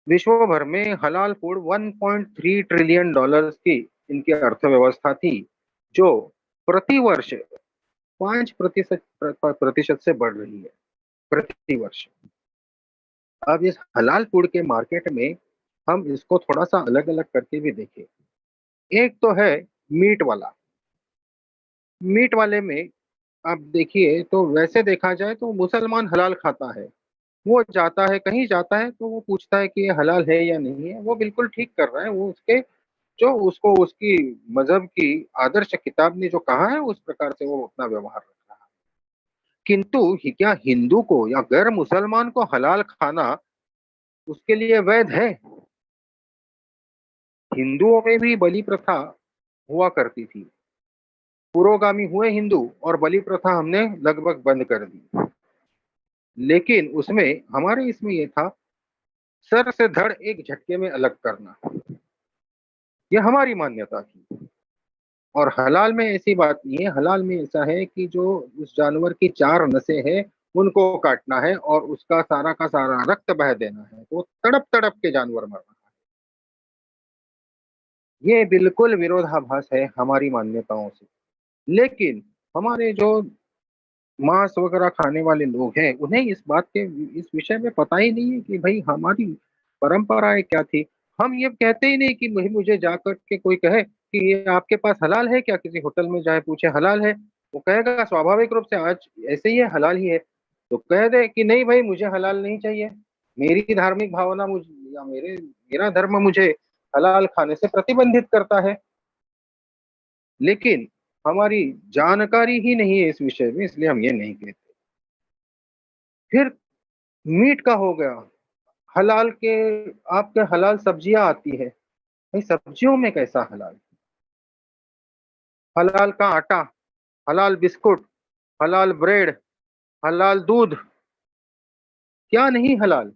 विश्व भर में हलाल फूड 1.3 ट्रिलियन डॉलर्स की इनकी अर्थव्यवस्था थी, जो प्रति वर्ष 5% से बढ़ रही है प्रति वर्ष। अब इस हलाल फूड के मार्केट में हम इसको थोड़ा सा अलग अलग करके भी देखें। एक तो है मीट वाला। मीट वाले में आप देखिए तो वैसे देखा जाए तो मुसलमान हलाल खाता है। वो जाता है, कहीं जाता है तो वो पूछता है कि ये हलाल है या नहीं है। वो बिल्कुल ठीक कर रहा है, वो उसके जो उसको उसकी मजहब की आदर्श किताब ने जो कहा है उस प्रकार से वो अपना व्यवहार रख रहा है। किंतु क्या हिंदू को या गैर मुसलमान को हलाल खाना उसके लिए वैध है? हिंदुओं में भी बलि प्रथा हुआ करती थी। पुरोगामी हुए हिंदू और बलि प्रथा हमने लगभग बंद कर दी। लेकिन उसमें हमारे इसमें ये था, सर से धड़ एक झटके में अलग करना, ये हमारी मान्यता थी। और हलाल में ऐसी बात नहीं है। हलाल में ऐसा है कि जो उस जानवर की 4 नसें हैं उनको काटना है और उसका सारा का सारा रक्त बह देना है, तो तड़प तड़प के जानवर मर रहा है। ये बिल्कुल विरोधाभास है हमारी मान्यताओं से। लेकिन हमारे जो मांस वगैरह खाने वाले लोग हैं उन्हें इस बात के, इस विषय में पता ही नहीं है कि भाई हमारी परंपराएं क्या थी। हम ये कहते ही नहीं कि भाई मुझे जाकर के कोई कहे कि ये आपके पास हलाल है क्या, किसी होटल में जाए पूछे हलाल है, वो कहेगा स्वाभाविक रूप से आज ऐसे ही है, हलाल ही है। तो कह दे कि नहीं भाई मुझे हलाल नहीं चाहिए, मेरी धार्मिक भावना मुझे या मेरा धर्म मुझे हलाल खाने से प्रतिबंधित करता है। लेकिन हमारी जानकारी ही नहीं है इस विषय में, इसलिए हम ये नहीं कहते। फिर मीट का हो गया। हलाल के, आपके हलाल सब्जियां आती है, भाई सब्जियों में कैसा हलाल? हलाल का आटा, हलाल बिस्कुट, हलाल ब्रेड, हलाल दूध, क्या नहीं हलाल?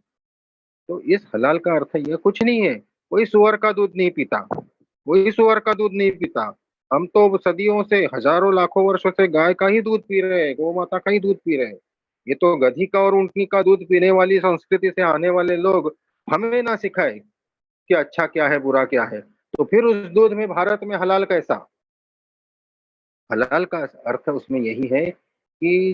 तो इस हलाल का अर्थ यह कुछ नहीं है कोई सुअर का दूध नहीं पीता, कोई सुअर का दूध नहीं पीता। हम तो सदियों से, हजारों लाखों वर्षों से गाय का ही दूध पी रहे हैं, गौ माता का ही दूध पी रहे हैं। ये तो गधी का और ऊंटनी का दूध पीने वाली संस्कृति से आने वाले लोग हमें ना सिखाए कि अच्छा क्या है बुरा क्या है। तो फिर उस दूध में भारत में हलाल कैसा? हलाल का अर्थ उसमें यही है कि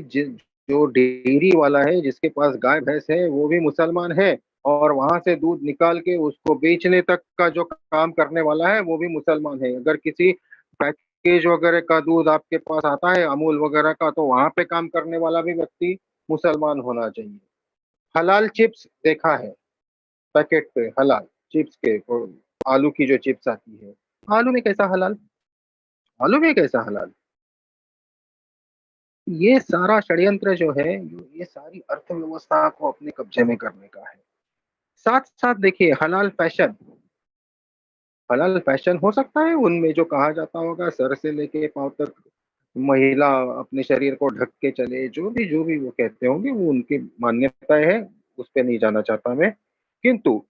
जो डेयरी वाला है, जिसके पास गाय भैंस है, वो भी मुसलमान है और वहां से दूध निकाल के उसको बेचने तक का जो काम करने वाला है वो भी मुसलमान है। अगर किसी पैकेज वगैरह का दूध आपके पास आता है अमूल वगैरह का, तो वहां पे काम करने वाला भी व्यक्ति मुसलमान होना चाहिए। हलाल चिप्स देखा है पैकेट पे, हलाल चिप्स के, वो आलू की जो चिप्स आती है, आलू में कैसा हलाल, आलू में कैसा हलाल। ये सारा षड्यंत्र जो है, ये सारी अर्थव्यवस्था को अपने कब्जे में करने का है। साथ साथ देखिए हलाल फैशन, हलाल फैशन हो सकता है उनमें जो कहा जाता होगा सर से लेके पांव तक महिला अपने शरीर को ढक के चले, जो भी वो कहते होंगे, वो उनकी मान्यताएं है, उस पर नहीं जाना चाहता मैं। किंतु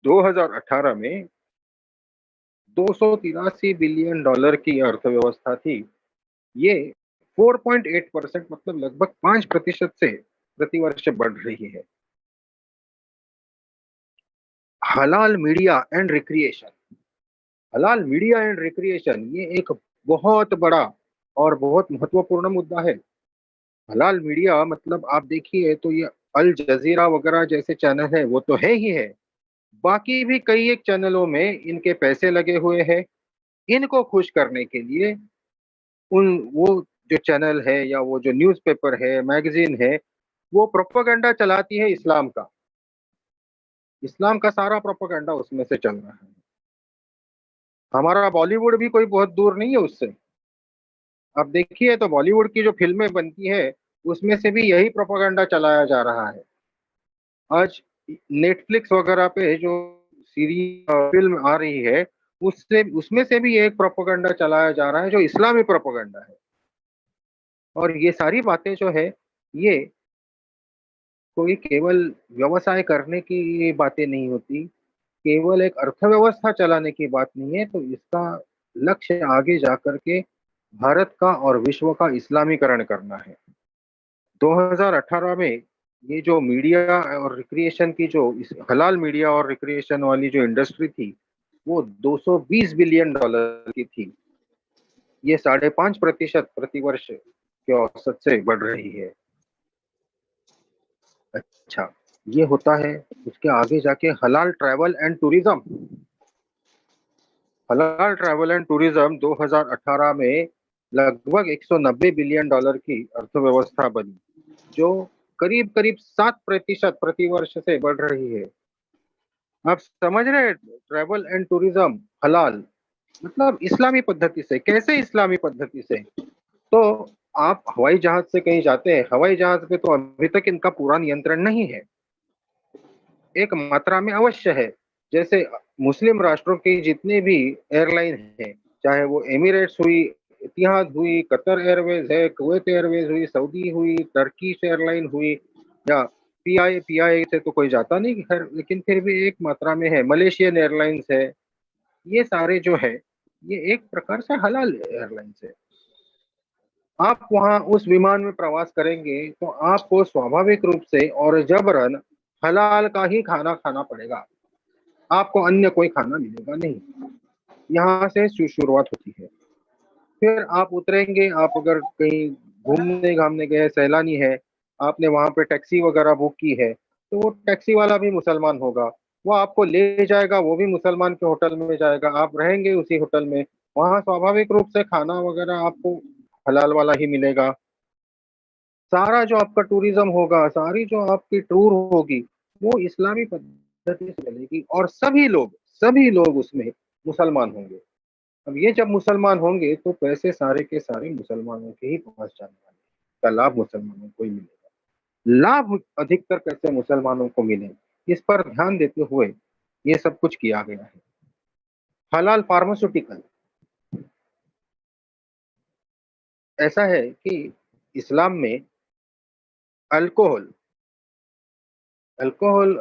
2018 में 283 बिलियन डॉलर की अर्थव्यवस्था थी। ये 4.8% मतलब लगभग 5% से प्रतिवर्ष बढ़ रही है। हलाल मीडिया एंड रिक्रिएशन, हलाल मीडिया एंड रिक्रिएशन ये एक बहुत बड़ा और बहुत महत्वपूर्ण मुद्दा है। हलाल मीडिया मतलब आप देखिए तो ये अल जजीरा वगैरह जैसे चैनल है वो तो है ही है, बाकी भी कई एक चैनलों में इनके पैसे लगे हुए हैं। इनको खुश करने के लिए उन वो जो चैनल है या वो जो न्यूज़पेपर है, मैगजीन है, वो प्रोपेगेंडा चलाती है इस्लाम का। इस्लाम का सारा प्रोपेगेंडा उसमें से चल रहा है। हमारा बॉलीवुड भी कोई बहुत दूर नहीं है उससे। अब देखिए तो बॉलीवुड की जो फिल्में बनती है उसमें से भी यही प्रोपेगेंडा चलाया जा रहा है। आज नेटफ्लिक्स वगैरह पे जो सीरीज फिल्म आ रही है उससे उसमें से भी एक प्रोपेगेंडा चलाया जा रहा है जो इस्लामी प्रोपेगेंडा है। और ये सारी बातें जो है ये कोई केवल व्यवसाय करने की बातें नहीं होती, केवल एक अर्थव्यवस्था चलाने की बात नहीं है, तो इसका लक्ष्य आगे जाकर के भारत का और विश्व का इस्लामीकरण करना है। 2018 में ये जो मीडिया और रिक्रिएशन की जो हलाल मीडिया और रिक्रिएशन वाली जो इंडस्ट्री थी वो 220 बिलियन डॉलर की थी। ये 5.5% प्रतिवर्ष के औसत से बढ़ रही है। अच्छा, ये होता है। उसके आगे जाके हलाल ट्रैवल एंड टूरिज्म, हलाल ट्रैवल एंड टूरिज्म 2018 में लगभग 190 बिलियन डॉलर की अर्थव्यवस्था बनी, जो करीब करीब 7% प्रतिवर्ष से बढ़ रही है। आप समझ रहे हैं, ट्रैवल एंड टूरिज्म हलाल मतलब इस्लामी पद्धति से। कैसे इस्लामी पद्धति से? तो आप हवाई जहाज से कहीं जाते हैं, हवाई जहाज पे तो अभी तक इनका पूरा नियंत्रण नहीं है, एक मात्रा में अवश्य है। जैसे मुस्लिम राष्ट्रों की जितने भी एयरलाइन हैं, चाहे वो एमिरेट्स हुई, इतिहाद हुई, कतर एयरवेज है, कुवैत एयरवेज हुई, सऊदी हुई, टर्किश एयरलाइन हुई, या पीआई से तो कोई जाता नहीं खैर, लेकिन फिर भी एक मात्रा में है, मलेशियन एयरलाइंस है, ये सारे जो है ये एक प्रकार से हलाल एयरलाइंस है। आप वहां उस विमान में प्रवास करेंगे तो आपको स्वाभाविक रूप से और जबरन हलाल का ही खाना खाना पड़ेगा, आपको अन्य कोई खाना मिलेगा नहीं। यहाँ से शुरुआत होती है। फिर आप उतरेंगे, आप अगर कहीं घूमने घामने गए, सैलानी है, आपने वहां पे टैक्सी वगैरह बुक की है, तो वो टैक्सी वाला भी मुसलमान होगा, वो आपको ले जाएगा, वो भी मुसलमान के होटल में जाएगा, आप रहेंगे उसी होटल में, वहां स्वाभाविक रूप से खाना वगैरह आपको हलाल वाला ही मिलेगा। सारा जो आपका टूरिज्म होगा, सारी जो आपकी टूर होगी, वो इस्लामी पद्धति से चलेगी और सभी लोग उसमें मुसलमान होंगे। अब ये जब मुसलमान होंगे तो पैसे सारे के सारे मुसलमानों के ही पास जाने वाले हैं, का लाभ मुसलमानों को ही मिलेगा। लाभ अधिकतर कैसे मुसलमानों को मिले, इस पर ध्यान देते हुए ये सब कुछ किया गया है। हलाल फार्मास्यूटिकल, ऐसा है कि इस्लाम में अल्कोहल अल्कोहल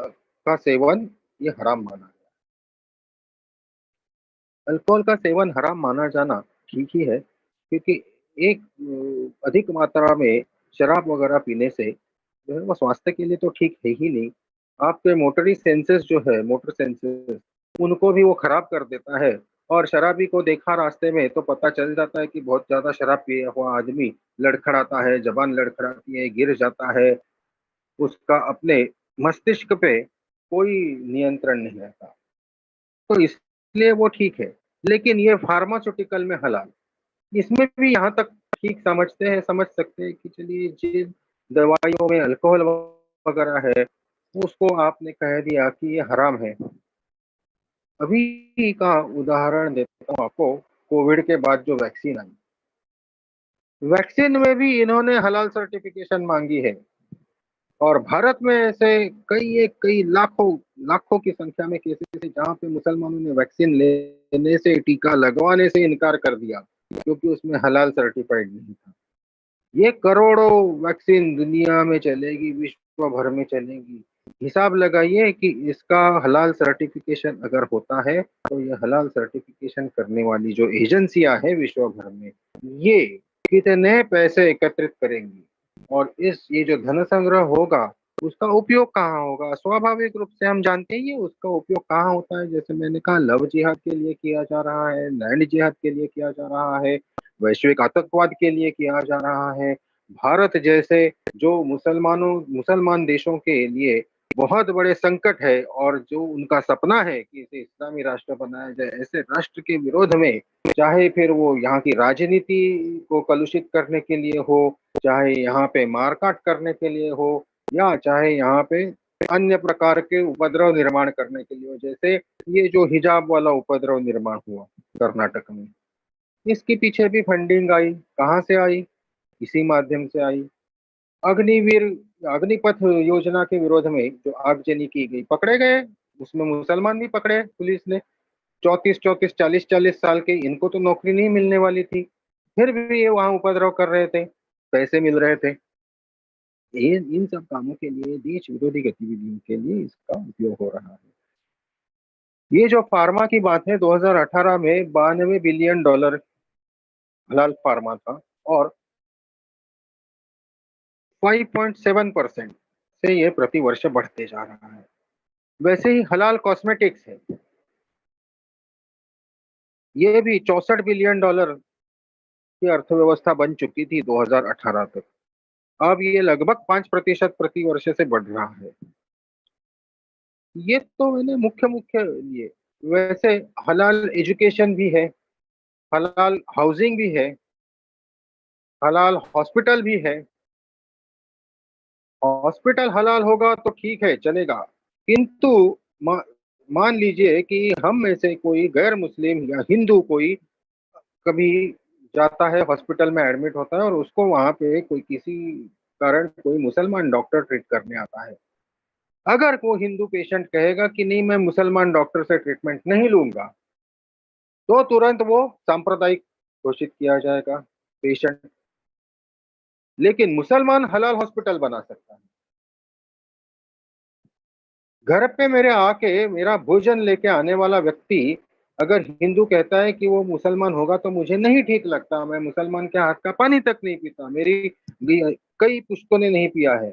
का सेवन ये हराम माना गया। अल्कोहल का सेवन हराम माना जाना ठीक ही है, क्योंकि एक अधिक मात्रा में शराब वगैरह पीने से जो है वो स्वास्थ्य के लिए तो ठीक है ही नहीं, आपके मोटरी सेंसेस जो है, मोटर सेंसेस, उनको भी वो खराब कर देता है। और शराबी को देखा रास्ते में तो पता चल जाता है कि बहुत ज्यादा शराब पिया हुआ आदमी लड़खड़ाता है, जबान लड़खड़ाती है, गिर जाता है, उसका अपने मस्तिष्क पे कोई नियंत्रण नहीं रहता, तो इसलिए वो ठीक है। लेकिन ये फार्मास्यूटिकल में हलाल, इसमें भी यहाँ तक ठीक समझ सकते हैं कि चलिए जिन दवाइयों में अल्कोहल वगैरह है उसको आपने कह दिया कि ये हराम है। अभी का उदाहरण देता हूँ आपको, कोविड के बाद जो वैक्सीन आई, वैक्सीन में भी इन्होंने हलाल सर्टिफिकेशन मांगी है। और भारत में ऐसे कई लाखों लाखों की संख्या में केसेस है जहाँ पे मुसलमानों ने वैक्सीन लेने से, टीका लगवाने से इनकार कर दिया क्योंकि उसमें हलाल सर्टिफाइड नहीं था। ये करोड़ों वैक्सीन दुनिया में चलेगी, विश्व भर में चलेगी। हिसाब लगाइए कि इसका हलाल सर्टिफिकेशन अगर होता है तो ये हलाल सर्टिफिकेशन करने वाली जो एजेंसियां हैं विश्व भर में, ये कितने पैसे एकत्रित करेंगी और ये जो धन संग्रह होगा उसका उपयोग कहाँ होगा। स्वाभाविक रूप से हम जानते हैं उसका उपयोग कहाँ होता है। जैसे मैंने कहा, लव जिहाद के लिए किया जा रहा है, लैंड जिहाद के लिए किया जा रहा है, वैश्विक आतंकवाद के लिए किया जा रहा है। भारत जैसे जो मुसलमान देशों के लिए बहुत बड़े संकट है और जो उनका सपना है कि इसे इस्लामी राष्ट्र बनाया जाए, ऐसे राष्ट्र के विरोध में, चाहे फिर वो यहाँ की राजनीति को कलुषित करने के लिए हो, चाहे यहाँ पे मारकाट करने के लिए हो, या चाहे यहाँ पे अन्य प्रकार के उपद्रव निर्माण करने के लिए हो, जैसे ये जो हिजाब वाला उपद्रव निर्माण हुआ कर्नाटक में, इसके पीछे भी फंडिंग आई। कहाँ से आई? इसी माध्यम से आई। अग्निपथ योजना के विरोध में जो आगजनी की गई, पकड़े गए, उसमें मुसलमान भी पकड़े पुलिस ने। 34 40 साल के, इनको तो नौकरी नहीं मिलने वाली थी, फिर भी ये वहां उपद्रव कर रहे थे, पैसे मिल रहे थे। इन सब कामों के लिए, देश विरोधी गतिविधियों के लिए इसका उपयोग हो रहा है। ये जो फार्मा की बात है, 2018 में $92 बिलियन हलाल फार्मा था और 5.7% से ये प्रति वर्ष बढ़ते जा रहा है। वैसे ही हलाल कॉस्मेटिक्स है, ये भी $64 बिलियन की अर्थव्यवस्था बन चुकी थी 2018 तक। अब ये लगभग 5% प्रति वर्ष से बढ़ रहा है। ये तो मैंने मुख्य लिए। वैसे हलाल एजुकेशन भी है, हलाल हाउसिंग भी है, हलाल हॉस्पिटल भी है। हॉस्पिटल हलाल होगा तो ठीक है, चलेगा, किंतु मान लीजिए कि हम में से कोई गैर मुस्लिम या हिंदू कोई कभी जाता है, हॉस्पिटल में एडमिट होता है और उसको वहां पे कोई किसी कारण कोई मुसलमान डॉक्टर ट्रीट करने आता है। अगर वो हिंदू पेशेंट कहेगा कि नहीं, मैं मुसलमान डॉक्टर से ट्रीटमेंट नहीं लूंगा, तो तुरंत वो सांप्रदायिक घोषित किया जाएगा पेशेंट। लेकिन मुसलमान हलाल हॉस्पिटल बना सकता है। घर पे मेरे आके मेरा भोजन लेके आने वाला व्यक्ति अगर हिंदू कहता है कि वो मुसलमान होगा तो मुझे नहीं ठीक लगता, मैं मुसलमान के हाथ का पानी तक नहीं पीता, मेरी कई पुश्तों ने नहीं पिया है,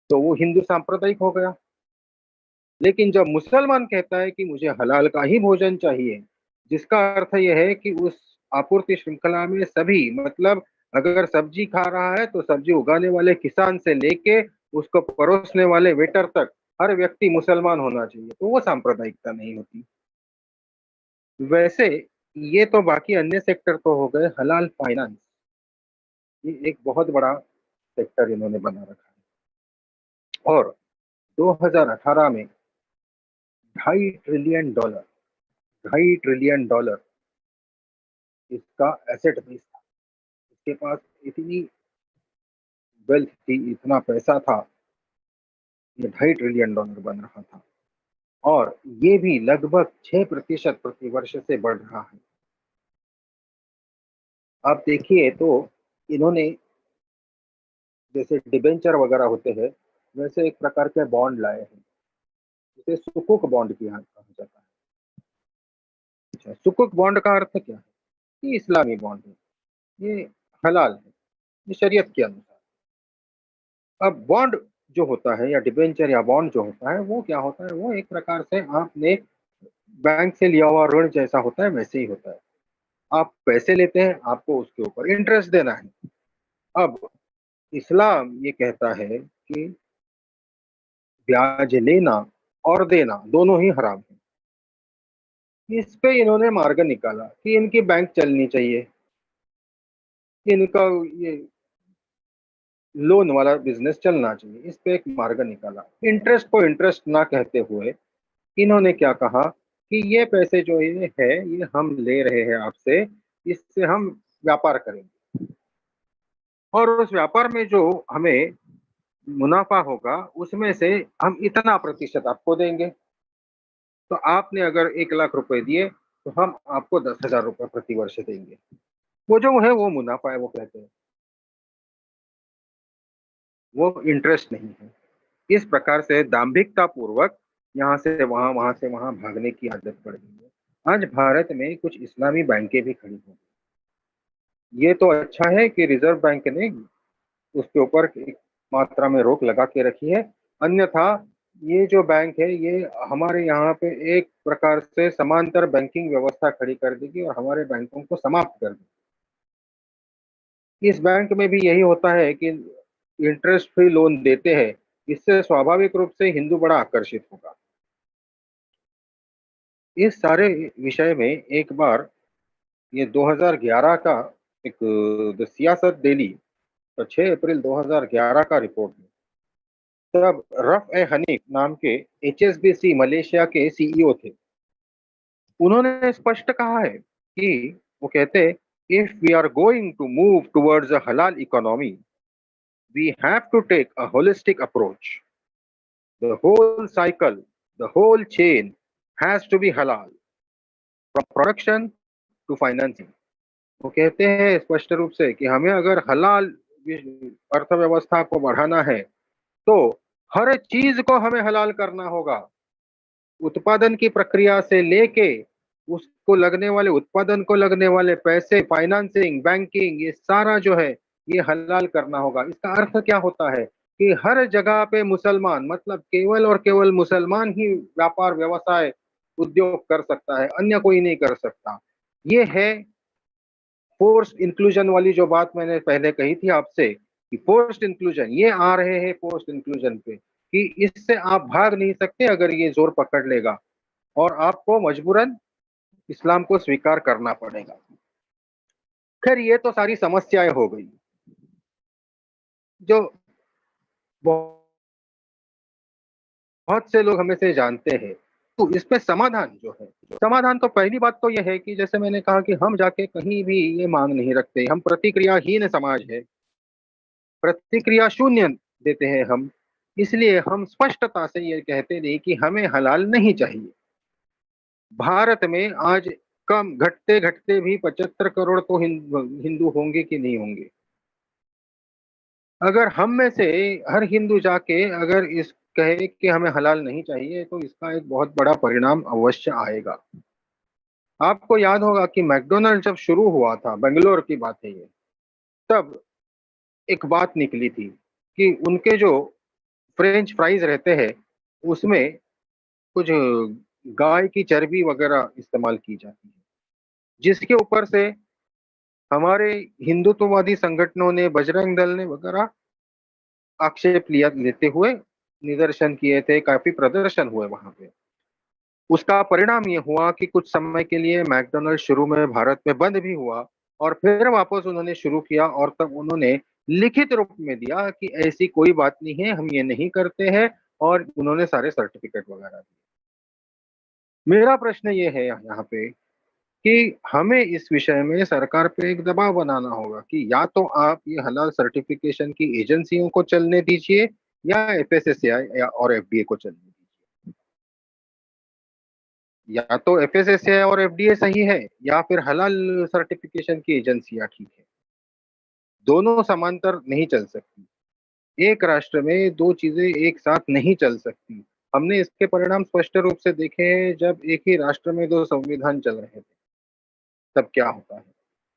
तो वो हिंदू सांप्रदायिक हो गया। लेकिन जब मुसलमान कहता है कि मुझे हलाल का ही भोजन चाहिए, जिसका अर्थ यह है कि उस आपूर्ति श्रृंखला में सभी, मतलब अगर सब्जी खा रहा है तो सब्जी उगाने वाले किसान से लेके उसको परोसने वाले वेटर तक हर व्यक्ति मुसलमान होना चाहिए, तो वो सांप्रदायिकता नहीं होती। वैसे ये तो बाकी अन्य सेक्टर तो हो गए। हलाल फाइनेंस, ये एक बहुत बड़ा सेक्टर इन्होंने बना रखा है और 2018 में $2.5 ट्रिलियन इसका एसेट बेस था। इसके पास इतनी वेल्थ थी, इतना पैसा था, ये $2.5 ट्रिलियन बन रहा था और ये भी लगभग 6% प्रति वर्ष से बढ़ रहा है। आप देखिए तो इन्होंने जैसे डिबेंचर वगैरह होते हैं, वैसे एक प्रकार के बॉन्ड लाए हैं, जिसे सुकुक बॉन्ड कहा जाता है। अच्छा, सुकुक बॉन्ड का अर्थ क्या है? ये इस्लामी बॉन्ड है, ये हलाल है, ये शरीयत के अनुसार। अब बॉन्ड जो होता है या डिबेंचर या बॉन्ड जो होता है वो क्या होता है? वो एक प्रकार से आपने बैंक से लिया हुआ ऋण जैसा होता है, वैसे ही होता है। आप पैसे लेते हैं, आपको उसके ऊपर इंटरेस्ट देना है। अब इस्लाम ये कहता है कि ब्याज लेना और देना दोनों ही हराम है। इस पे इन्होंने मार्ग निकाला कि इनकी बैंक चलनी चाहिए, इनका ये लोन वाला बिजनेस चलना चाहिए, इस पे एक मार्ग निकाला। इंटरेस्ट को इंटरेस्ट ना कहते हुए इन्होंने क्या कहा कि ये पैसे जो ये है ये हम ले रहे हैं आपसे, इससे हम व्यापार करेंगे और उस व्यापार में जो हमें मुनाफा होगा उसमें से हम इतना प्रतिशत आपको देंगे। तो आपने अगर 1 लाख रुपए दिए तो हम आपको 10,000 रुपए प्रति वर्ष देंगे। वो जो है वो मुनाफा है, वो कहते हैं, वो इंटरेस्ट नहीं है। इस प्रकार से दाम्भिकता पूर्वक यहाँ से वहां, वहां से वहां भागने की आदत पड़ गई है। आज भारत में कुछ इस्लामी बैंकें भी खड़ी हो गई। ये तो अच्छा है कि रिजर्व बैंक ने उसके ऊपर एक मात्रा में रोक लगा के रखी है, अन्यथा ये जो बैंक है ये हमारे यहाँ पे एक प्रकार से समांतर बैंकिंग व्यवस्था खड़ी कर देगी और हमारे बैंकों को समाप्त कर देगी। इस बैंक में भी यही होता है कि इंटरेस्ट फ्री लोन देते हैं, इससे स्वाभाविक रूप से हिंदू बड़ा आकर्षित होगा। इस सारे विषय में एक बार ये 2011 का एक द सियासत डेली, तो 6 अप्रैल 2011 का रिपोर्ट है। तब रफ ए हनीफ नाम के HSBC मलेशिया के CEO थे। उन्होंने स्पष्ट कहा है कि वो कहते if we are going to move towards a halal economy we have to take a holistic approach, the whole cycle, the whole chain has to be halal from production to financing. वो कहते हैं स्पष्ट रूप से कि हमें अगर हलाल अर्थव्यवस्था को बढ़ाना है तो हर चीज को हमें हलाल करना होगा। उत्पादन की प्रक्रिया से लेके उसको लगने वाले, उत्पादन को लगने वाले पैसे, फाइनेंसिंग, बैंकिंग, ये सारा जो है ये हलाल करना होगा। इसका अर्थ क्या होता है कि हर जगह पे मुसलमान, मतलब केवल और केवल मुसलमान ही व्यापार, व्यवसाय, उद्योग कर सकता है, अन्य कोई नहीं कर सकता। ये है फोर्स्ड इंक्लूजन वाली जो बात मैंने पहले कही थी आपसे कि फोर्स्ड इंक्लूजन, ये आ रहे हैं फोर्स्ड इंक्लूजन पे कि इससे आप भाग नहीं सकते अगर ये जोर पकड़ लेगा और आपको मजबूरन इस्लाम को स्वीकार करना पड़ेगा। खैर ये तो सारी समस्याएं हो गई जो बहुत से लोग हमें से जानते हैं। तो इस पे समाधान जो है, समाधान तो पहली बात तो यह है कि जैसे मैंने कहा कि हम जाके कहीं भी ये मांग नहीं रखते, हम प्रतिक्रियाहीन समाज है, प्रतिक्रिया शून्य देते हैं हम, इसलिए हम स्पष्टता से ये कहते नहीं कि हमें हलाल नहीं चाहिए। भारत में आज कम घटते घटते भी 75 करोड़ तो हिंदू होंगे कि नहीं होंगे। अगर हम में से हर हिंदू जाके अगर इस कहे कि हमें हलाल नहीं चाहिए तो इसका एक बहुत बड़ा परिणाम अवश्य आएगा। आपको याद होगा कि मैकडोनल्ड जब शुरू हुआ था, बेंगलोर की बात है ये, तब एक बात निकली थी कि उनके जो फ्रेंच फ्राइज रहते हैं उसमें कुछ गाय की चर्बी वगैरह इस्तेमाल की जाती है, जिसके ऊपर से हमारे हिंदुत्ववादी संगठनों ने, बजरंग दल ने वगैरह आक्षेप लेते हुए निदर्शन किए थे, काफी प्रदर्शन हुए वहां पे। उसका परिणाम ये हुआ कि कुछ समय के लिए मैकडोनल्ड शुरू में भारत में बंद भी हुआ और फिर वापस उन्होंने शुरू किया और तब उन्होंने लिखित रूप में दिया कि ऐसी कोई बात नहीं है, हम ये नहीं करते हैं, और उन्होंने सारे सर्टिफिकेट वगैरह दिए। मेरा प्रश्न ये है यहाँ पे कि हमें इस विषय में सरकार पे एक दबाव बनाना होगा कि या तो आप ये हलाल सर्टिफिकेशन की एजेंसियों को चलने दीजिए या FSSAI या और FDA को चलने दीजिए। या तो FSSAI और FDA सही है या फिर हलाल सर्टिफिकेशन की एजेंसियां ठीक है। दोनों समांतर नहीं चल सकती। एक राष्ट्र में दो चीजें एक साथ नहीं चल सकती। हमने इसके परिणाम स्पष्ट रूप से देखे हैं जब एक ही राष्ट्र में दो संविधान चल रहे थे, तब क्या होता है,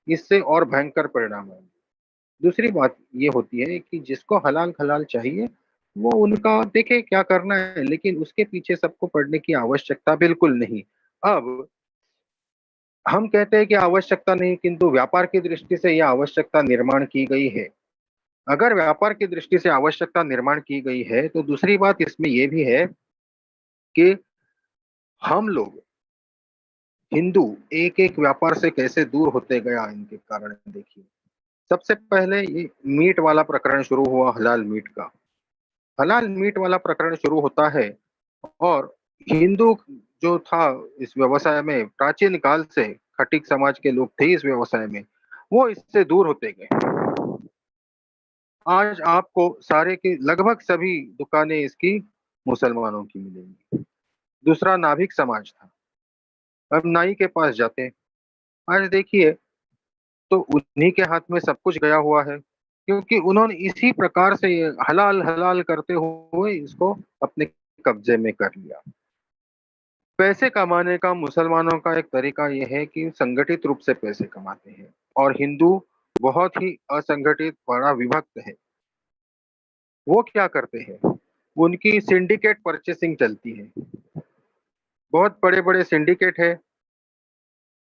इससे और भयंकर परिणाम है। दूसरी बात ये होती है कि जिसको हलाल हलाल चाहिए वो उनका देखे क्या करना है, लेकिन उसके पीछे सबको पड़ने की आवश्यकता बिल्कुल नहीं। अब हम कहते हैं कि आवश्यकता नहीं, किंतु व्यापार की दृष्टि से यह आवश्यकता निर्माण की गई है। अगर व्यापार की दृष्टि से आवश्यकता निर्माण की गई है तो दूसरी बात इसमें यह भी है कि हम लोग हिंदू एक एक व्यापार से कैसे दूर होते गया इनके कारण। देखिए, सबसे पहले ये मीट वाला प्रकरण शुरू हुआ, हलाल मीट का। हलाल मीट वाला प्रकरण शुरू होता है और हिंदू जो था इस व्यवसाय में, प्राचीन काल से खटीक समाज के लोग थे इस व्यवसाय में, वो इससे दूर होते गए। आज आपको सारे के लगभग सभी दुकानें इसकी मुसलमानों की मिलेंगी। दूसरा नाभिक समाज था, अब नाई के पास जाते हैं, आज देखिए तो उन्हीं के हाथ में सब कुछ गया हुआ है, क्योंकि उन्होंने इसी प्रकार से ये हलाल हलाल करते हुए इसको अपने कब्जे में कर लिया। पैसे कमाने का मुसलमानों का एक तरीका यह है कि संगठित रूप से पैसे कमाते हैं, और हिंदू बहुत ही असंगठित, बड़ा विभक्त है। वो क्या करते हैं, उनकी सिंडिकेट परचेसिंग चलती है, बहुत बड़े बड़े सिंडिकेट है।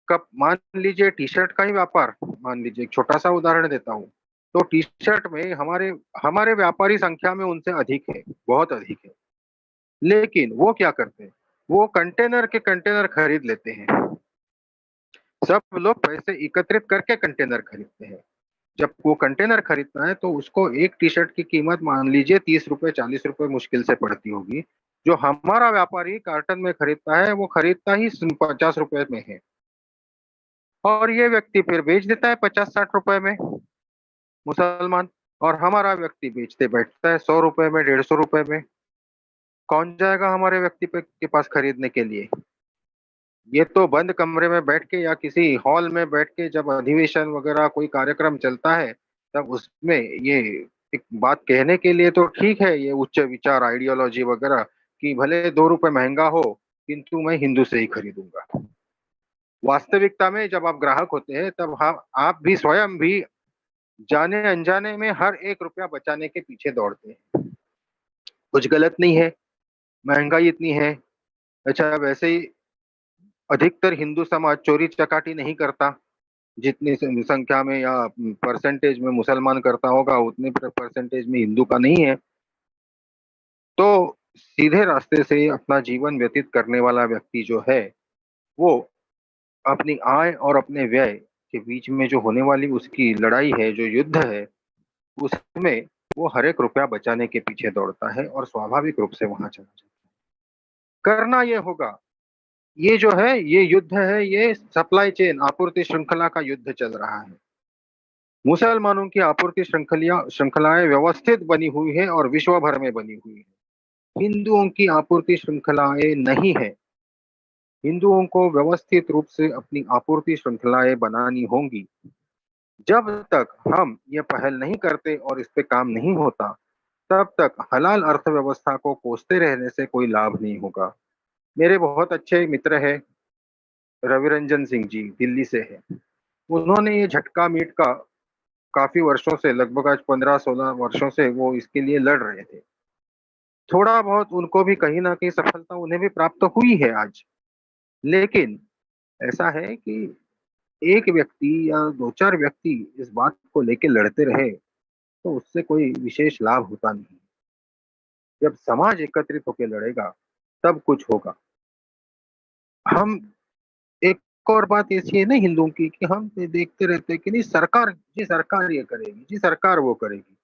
कब मान लीजिए टी शर्ट का ही व्यापार, मान लीजिए एक छोटा सा उदाहरण देता हूँ, तो टी शर्ट में हमारे हमारे व्यापारी संख्या में उनसे अधिक है, बहुत अधिक है। लेकिन वो क्या करते हैं, वो कंटेनर के कंटेनर खरीद लेते हैं। सब लोग पैसे एकत्रित करके कंटेनर खरीदते हैं। जब वो कंटेनर खरीदता है तो उसको एक टी शर्ट की कीमत मान लीजिए 30 रुपए 40 रुपए मुश्किल से पड़ती होगी। जो हमारा व्यापारी कार्टन में खरीदता है वो खरीदता ही 50 रुपए में है, और ये व्यक्ति फिर बेच देता है 50-60 रुपए में, मुसलमान। और हमारा व्यक्ति बेचते बैठता है 100 रुपए में, 150 रुपए में। कौन जाएगा हमारे व्यक्ति के पास खरीदने के लिए? ये तो बंद कमरे में बैठ के या किसी हॉल में बैठ के जब अधिवेशन वगैरह कोई कार्यक्रम चलता है, तब उसमें ये एक बात कहने के लिए तो ठीक है, ये उच्च विचार आइडियोलॉजी वगैरह, कि भले 2 रुपए महंगा हो किंतु मैं हिंदू से ही खरीदूंगा। वास्तविकता में जब आप ग्राहक होते हैं तब आप भी स्वयं भी जाने अनजाने में हर एक रुपया बचाने के पीछे दौड़ते हैं। कुछ गलत नहीं है, महंगाई इतनी है। अच्छा, वैसे ही अधिकतर हिंदू समाज चोरी चकाटी नहीं करता, जितनी संख्या में या परसेंटेज में मुसलमान करता होगा उतने परसेंटेज में हिंदू का नहीं है। तो सीधे रास्ते से अपना जीवन व्यतीत करने वाला व्यक्ति जो है, वो अपनी आय और अपने व्यय के बीच में जो होने वाली उसकी लड़ाई है, जो युद्ध है, उसमें वो हर एक रुपया बचाने के पीछे दौड़ता है और स्वाभाविक रूप से वहां चला जाता है। करना ये होगा, ये जो है ये युद्ध है, ये सप्लाई चेन आपूर्ति श्रृंखला का युद्ध चल रहा है। मुसलमानों की आपूर्ति श्रृंखलाएं व्यवस्थित बनी हुई है और विश्व भर में बनी हुई है। हिंदुओं की आपूर्ति श्रृंखलाएं नहीं है। हिंदुओं को व्यवस्थित रूप से अपनी आपूर्ति श्रृंखलाएं बनानी होंगी। जब तक हम ये पहल नहीं करते और इस पे काम नहीं होता, तब तक हलाल अर्थव्यवस्था को कोसते रहने से कोई लाभ नहीं होगा। मेरे बहुत अच्छे मित्र है रविरंजन सिंह जी, दिल्ली से है। उन्होंने ये झटका मीट का काफी वर्षों से, लगभग आज 15-16 वर्षों से वो इसके लिए लड़ रहे थे। थोड़ा बहुत उनको भी कहीं ना कहीं सफलता उन्हें भी प्राप्त हुई है आज। लेकिन ऐसा है कि एक व्यक्ति या 2-4 व्यक्ति इस बात को लेके लड़ते रहे तो उससे कोई विशेष लाभ होता नहीं। जब समाज एकत्रित होकर लड़ेगा तब कुछ होगा। हम एक और बात ऐसी है ना हिंदुओं की, कि हम देखते रहते हैं कि नहीं सरकार जी, सरकार ये करेगी जी, सरकार वो करेगी।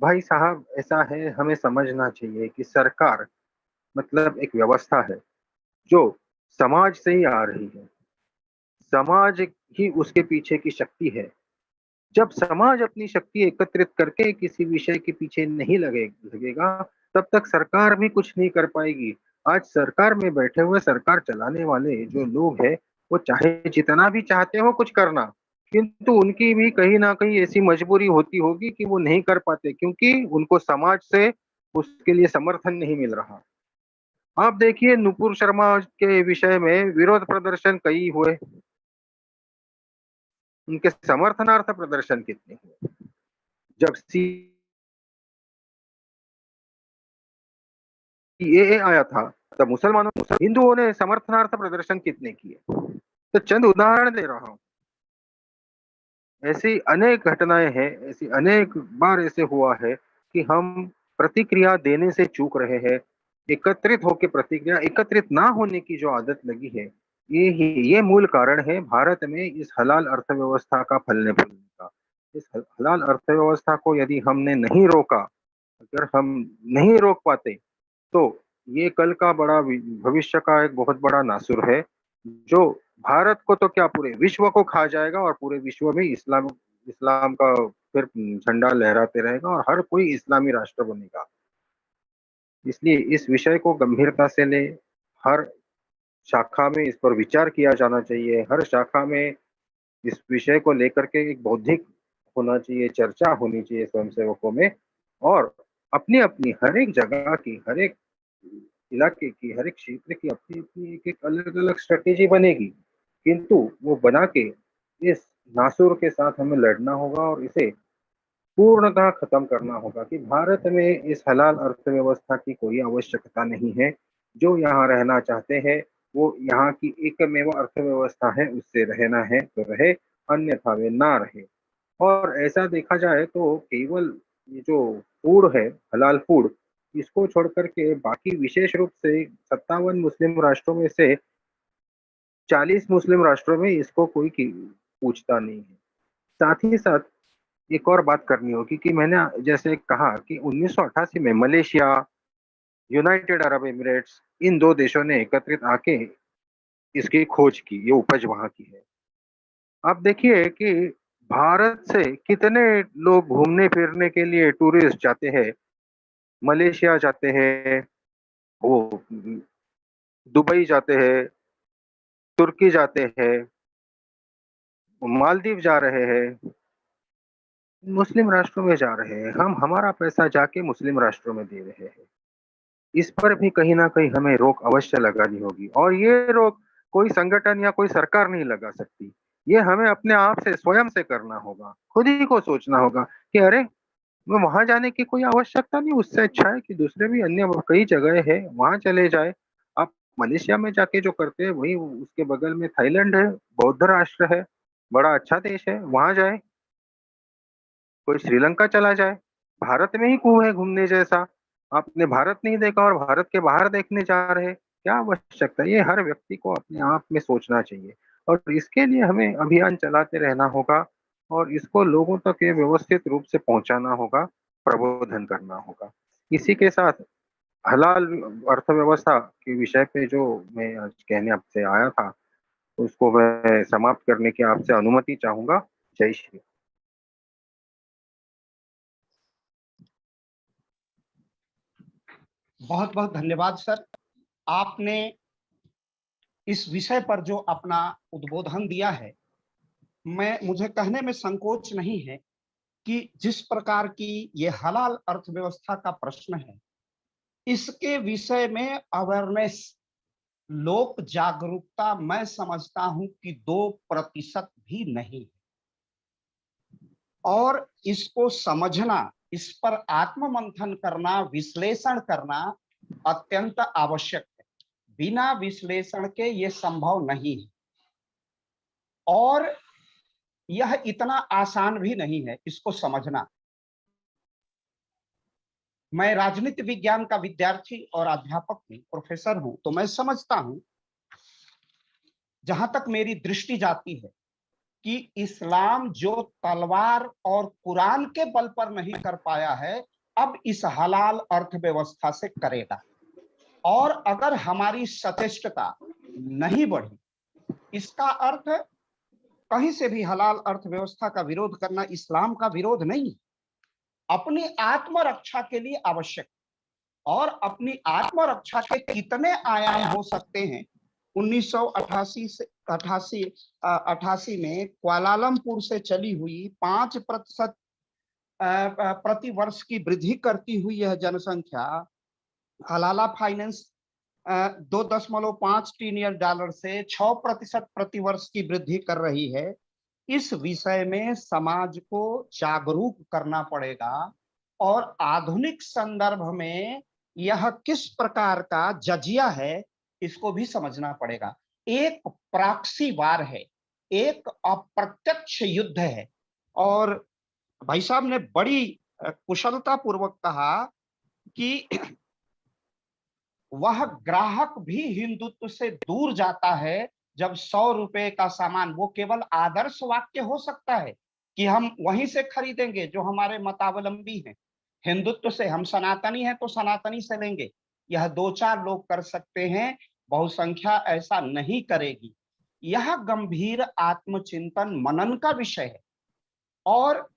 भाई साहब, ऐसा है, हमें समझना चाहिए कि सरकार मतलब एक व्यवस्था है जो समाज से ही आ रही है। समाज ही उसके पीछे की शक्ति है। जब समाज अपनी शक्ति एकत्रित करके किसी विषय के पीछे नहीं लगेगा, तब तक सरकार भी कुछ नहीं कर पाएगी। आज सरकार में बैठे हुए सरकार चलाने वाले जो लोग हैं, वो चाहे जितना भी चाहते हो कुछ करना, किंतु उनकी भी कहीं ना कहीं ऐसी मजबूरी होती होगी कि वो नहीं कर पाते, क्योंकि उनको समाज से उसके लिए समर्थन नहीं मिल रहा। आप देखिए नुपुर शर्मा के विषय में विरोध प्रदर्शन कई हुए, उनके समर्थनार्थ प्रदर्शन कितने हुए। जब सीएए आया था तब हिंदुओं ने समर्थनार्थ प्रदर्शन कितने किए। तो चंद उदाहरण दे रहा हूं। ऐसी अनेक घटनाएं हैं, ऐसी अनेक बार ऐसे हुआ है कि हम प्रतिक्रिया देने से चूक रहे हैं, एकत्रित होकर प्रतिक्रिया, एकत्रित ना होने की जो आदत लगी है, ये मूल कारण है भारत में इस हलाल अर्थव्यवस्था का फलने फूलने का। इस हलाल अर्थव्यवस्था को यदि हमने नहीं रोका, अगर हम नहीं रोक पाते, तो ये कल का बड़ा भविष्य का एक बहुत बड़ा नासुर है, जो भारत को तो क्या पूरे विश्व को खा जाएगा और पूरे विश्व में इस्लाम इस्लाम का फिर झंडा लहराते रहेगा और हर कोई इस्लामी राष्ट्र बनेगा। इसलिए इस विषय को गंभीरता से ले, हर शाखा में इस पर विचार किया जाना चाहिए, हर शाखा में इस विषय को लेकर के एक बौद्धिक होना चाहिए, चर्चा होनी चाहिए स्वयंसेवकों में, और अपनी अपनी हर एक जगह की, हर एक इलाके की, हर एक क्षेत्र की अपनी अपनी एक एक अलग अलग स्ट्रेटेजी बनेगी, किंतु वो बना के इस नासुर के साथ हमें लड़ना होगा और इसे पूर्णतः खत्म करना होगा कि भारत में इस हलाल अर्थव्यवस्था की कोई आवश्यकता नहीं है। जो यहाँ रहना चाहते हैं, वो यहाँ की एकमेव अर्थव्यवस्था है, उससे रहना है तो रहे, अन्यथा वे ना रहे। और ऐसा देखा जाए तो केवल ये जो फूड है, हलाल फूड, इसको छोड़ कर के बाकी विशेष रूप से 57 मुस्लिम राष्ट्रों में से 40 मुस्लिम राष्ट्रों में इसको कोई पूछता नहीं है। साथ ही साथ एक और बात करनी होगी कि मैंने जैसे कहा कि 1988 में मलेशिया, यूनाइटेड अरब एमिरेट्स, इन 2 देशों ने एकत्रित आके इसकी खोज की, ये उपज वहाँ की है। अब देखिए कि भारत से कितने लोग घूमने फिरने के लिए टूरिस्ट जाते हैं, मलेशिया जाते हैं, वो दुबई जाते हैं, तुर्की जाते हैं, मालदीव जा रहे हैं, मुस्लिम राष्ट्रों में जा रहे हैं। हम हमारा पैसा जाके मुस्लिम राष्ट्रों में दे रहे हैं। इस पर भी कहीं न कहीं हमें रोक अवश्य लगानी होगी और ये रोक कोई संगठन या कोई सरकार नहीं लगा सकती। ये हमें अपने आप से स्वयं से करना होगा। खुद ही को सोचना होगा कि अरे! मैं वहाँ जाने की कोई आवश्यकता नहीं, उससे अच्छा है कि दूसरे भी अन्य कई जगह है, वहाँ चले जाएँ। आप मलेशिया में जाके जो करते हैं वही उसके बगल में थाईलैंड है, बौद्ध राष्ट्र है, बड़ा अच्छा देश है, वहाँ जाएँ। कोई श्रीलंका चला जाए, भारत में ही क्यों है घूमने जैसा? आपने भारत नहीं देखा और भारत के बाहर देखने जा रहे हैं, क्या आवश्यकता है? ये हर व्यक्ति को अपने आप में सोचना चाहिए और इसके लिए हमें अभियान चलाते रहना होगा और इसको लोगों तक ये व्यवस्थित रूप से पहुँचाना होगा, प्रबोधन करना होगा। इसी के साथ हलाल अर्थव्यवस्था के विषय पे जो मैं आज कहने आपसे आया था, उसको मैं समाप्त करने की आपसे अनुमति चाहूँगा। जय श्री बहुत बहुत धन्यवाद सर। आपने इस विषय पर जो अपना उद्बोधन दिया है, मुझे कहने में संकोच नहीं है कि जिस प्रकार की ये हलाल अर्थव्यवस्था का प्रश्न है, इसके विषय में अवेयरनेस, लोक जागरूकता, मैं समझता हूं कि 2% भी नहीं। और इसको समझना, इस पर आत्ममंथन करना, विश्लेषण करना अत्यंत आवश्यक है। बिना विश्लेषण के ये संभव नहीं है और यह इतना आसान भी नहीं है इसको समझना। मैं राजनीति विज्ञान का विद्यार्थी और अध्यापक हूं, प्रोफेसर हूं, तो मैं समझता हूं, जहां तक मेरी दृष्टि जाती है, कि इस्लाम जो तलवार और कुरान के बल पर नहीं कर पाया है, अब इस हलाल अर्थव्यवस्था से करेगा। और अगर हमारी सचेष्टता नहीं बढ़ी, इसका अर्थ कहीं से भी हलाल अर्थव्यवस्था का विरोध करना इस्लाम का विरोध नहीं, अपनी आत्मरक्षा के लिए आवश्यक। और अपनी आत्मरक्षा के कितने आयाम हो सकते हैं? 1988 से 88 में कुआलालंपुर से चली हुई 5% प्रति वर्ष की वृद्धि करती हुई यह जनसंख्या हलाला फाइनेंस 2.5 ट्रिलियन डॉलर से 6% प्रति वर्ष की वृद्धि कर रही है। इस विषय में समाज को जागरूक करना पड़ेगा और आधुनिक संदर्भ में यह किस प्रकार का जजिया है, इसको भी समझना पड़ेगा। एक प्रॉक्सी वार है, एक अप्रत्यक्ष युद्ध है। और भाई साहब ने बड़ी कुशलता पूर्वक कहा कि वह ग्राहक भी हिंदुत्व से दूर जाता है जब 100 रुपए का सामान, वो केवल आदर्श वाक्य हो सकता है कि हम वहीं से खरीदेंगे जो हमारे मतावलंबी हैं, हिंदुत्व से, हम सनातनी हैं तो सनातनी से लेंगे, यह 2-4 लोग कर सकते हैं, बहुसंख्या ऐसा नहीं करेगी। यह गंभीर आत्मचिंतन मनन का विषय है। और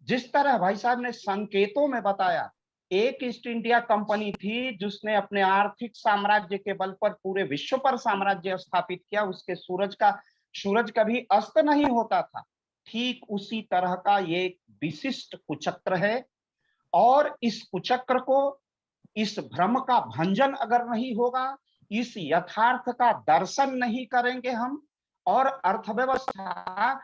जिस तरह भाई साहब ने संकेतों में बताया, एक ईस्ट इंडिया कंपनी थी जिसने अपने आर्थिक साम्राज्य के बल पर पूरे विश्व पर साम्राज्य स्थापित किया, उसके सूरज कभी अस्त नहीं होता था। ठीक उसी तरह का ये एक विशिष्ट कुचक्र है, और इस कुचक्र को, इस भ्रम का भंजन अगर नहीं होगा, इस यथार्थ का दर्शन नहीं करेंगे हम, और अर्थव्यवस्था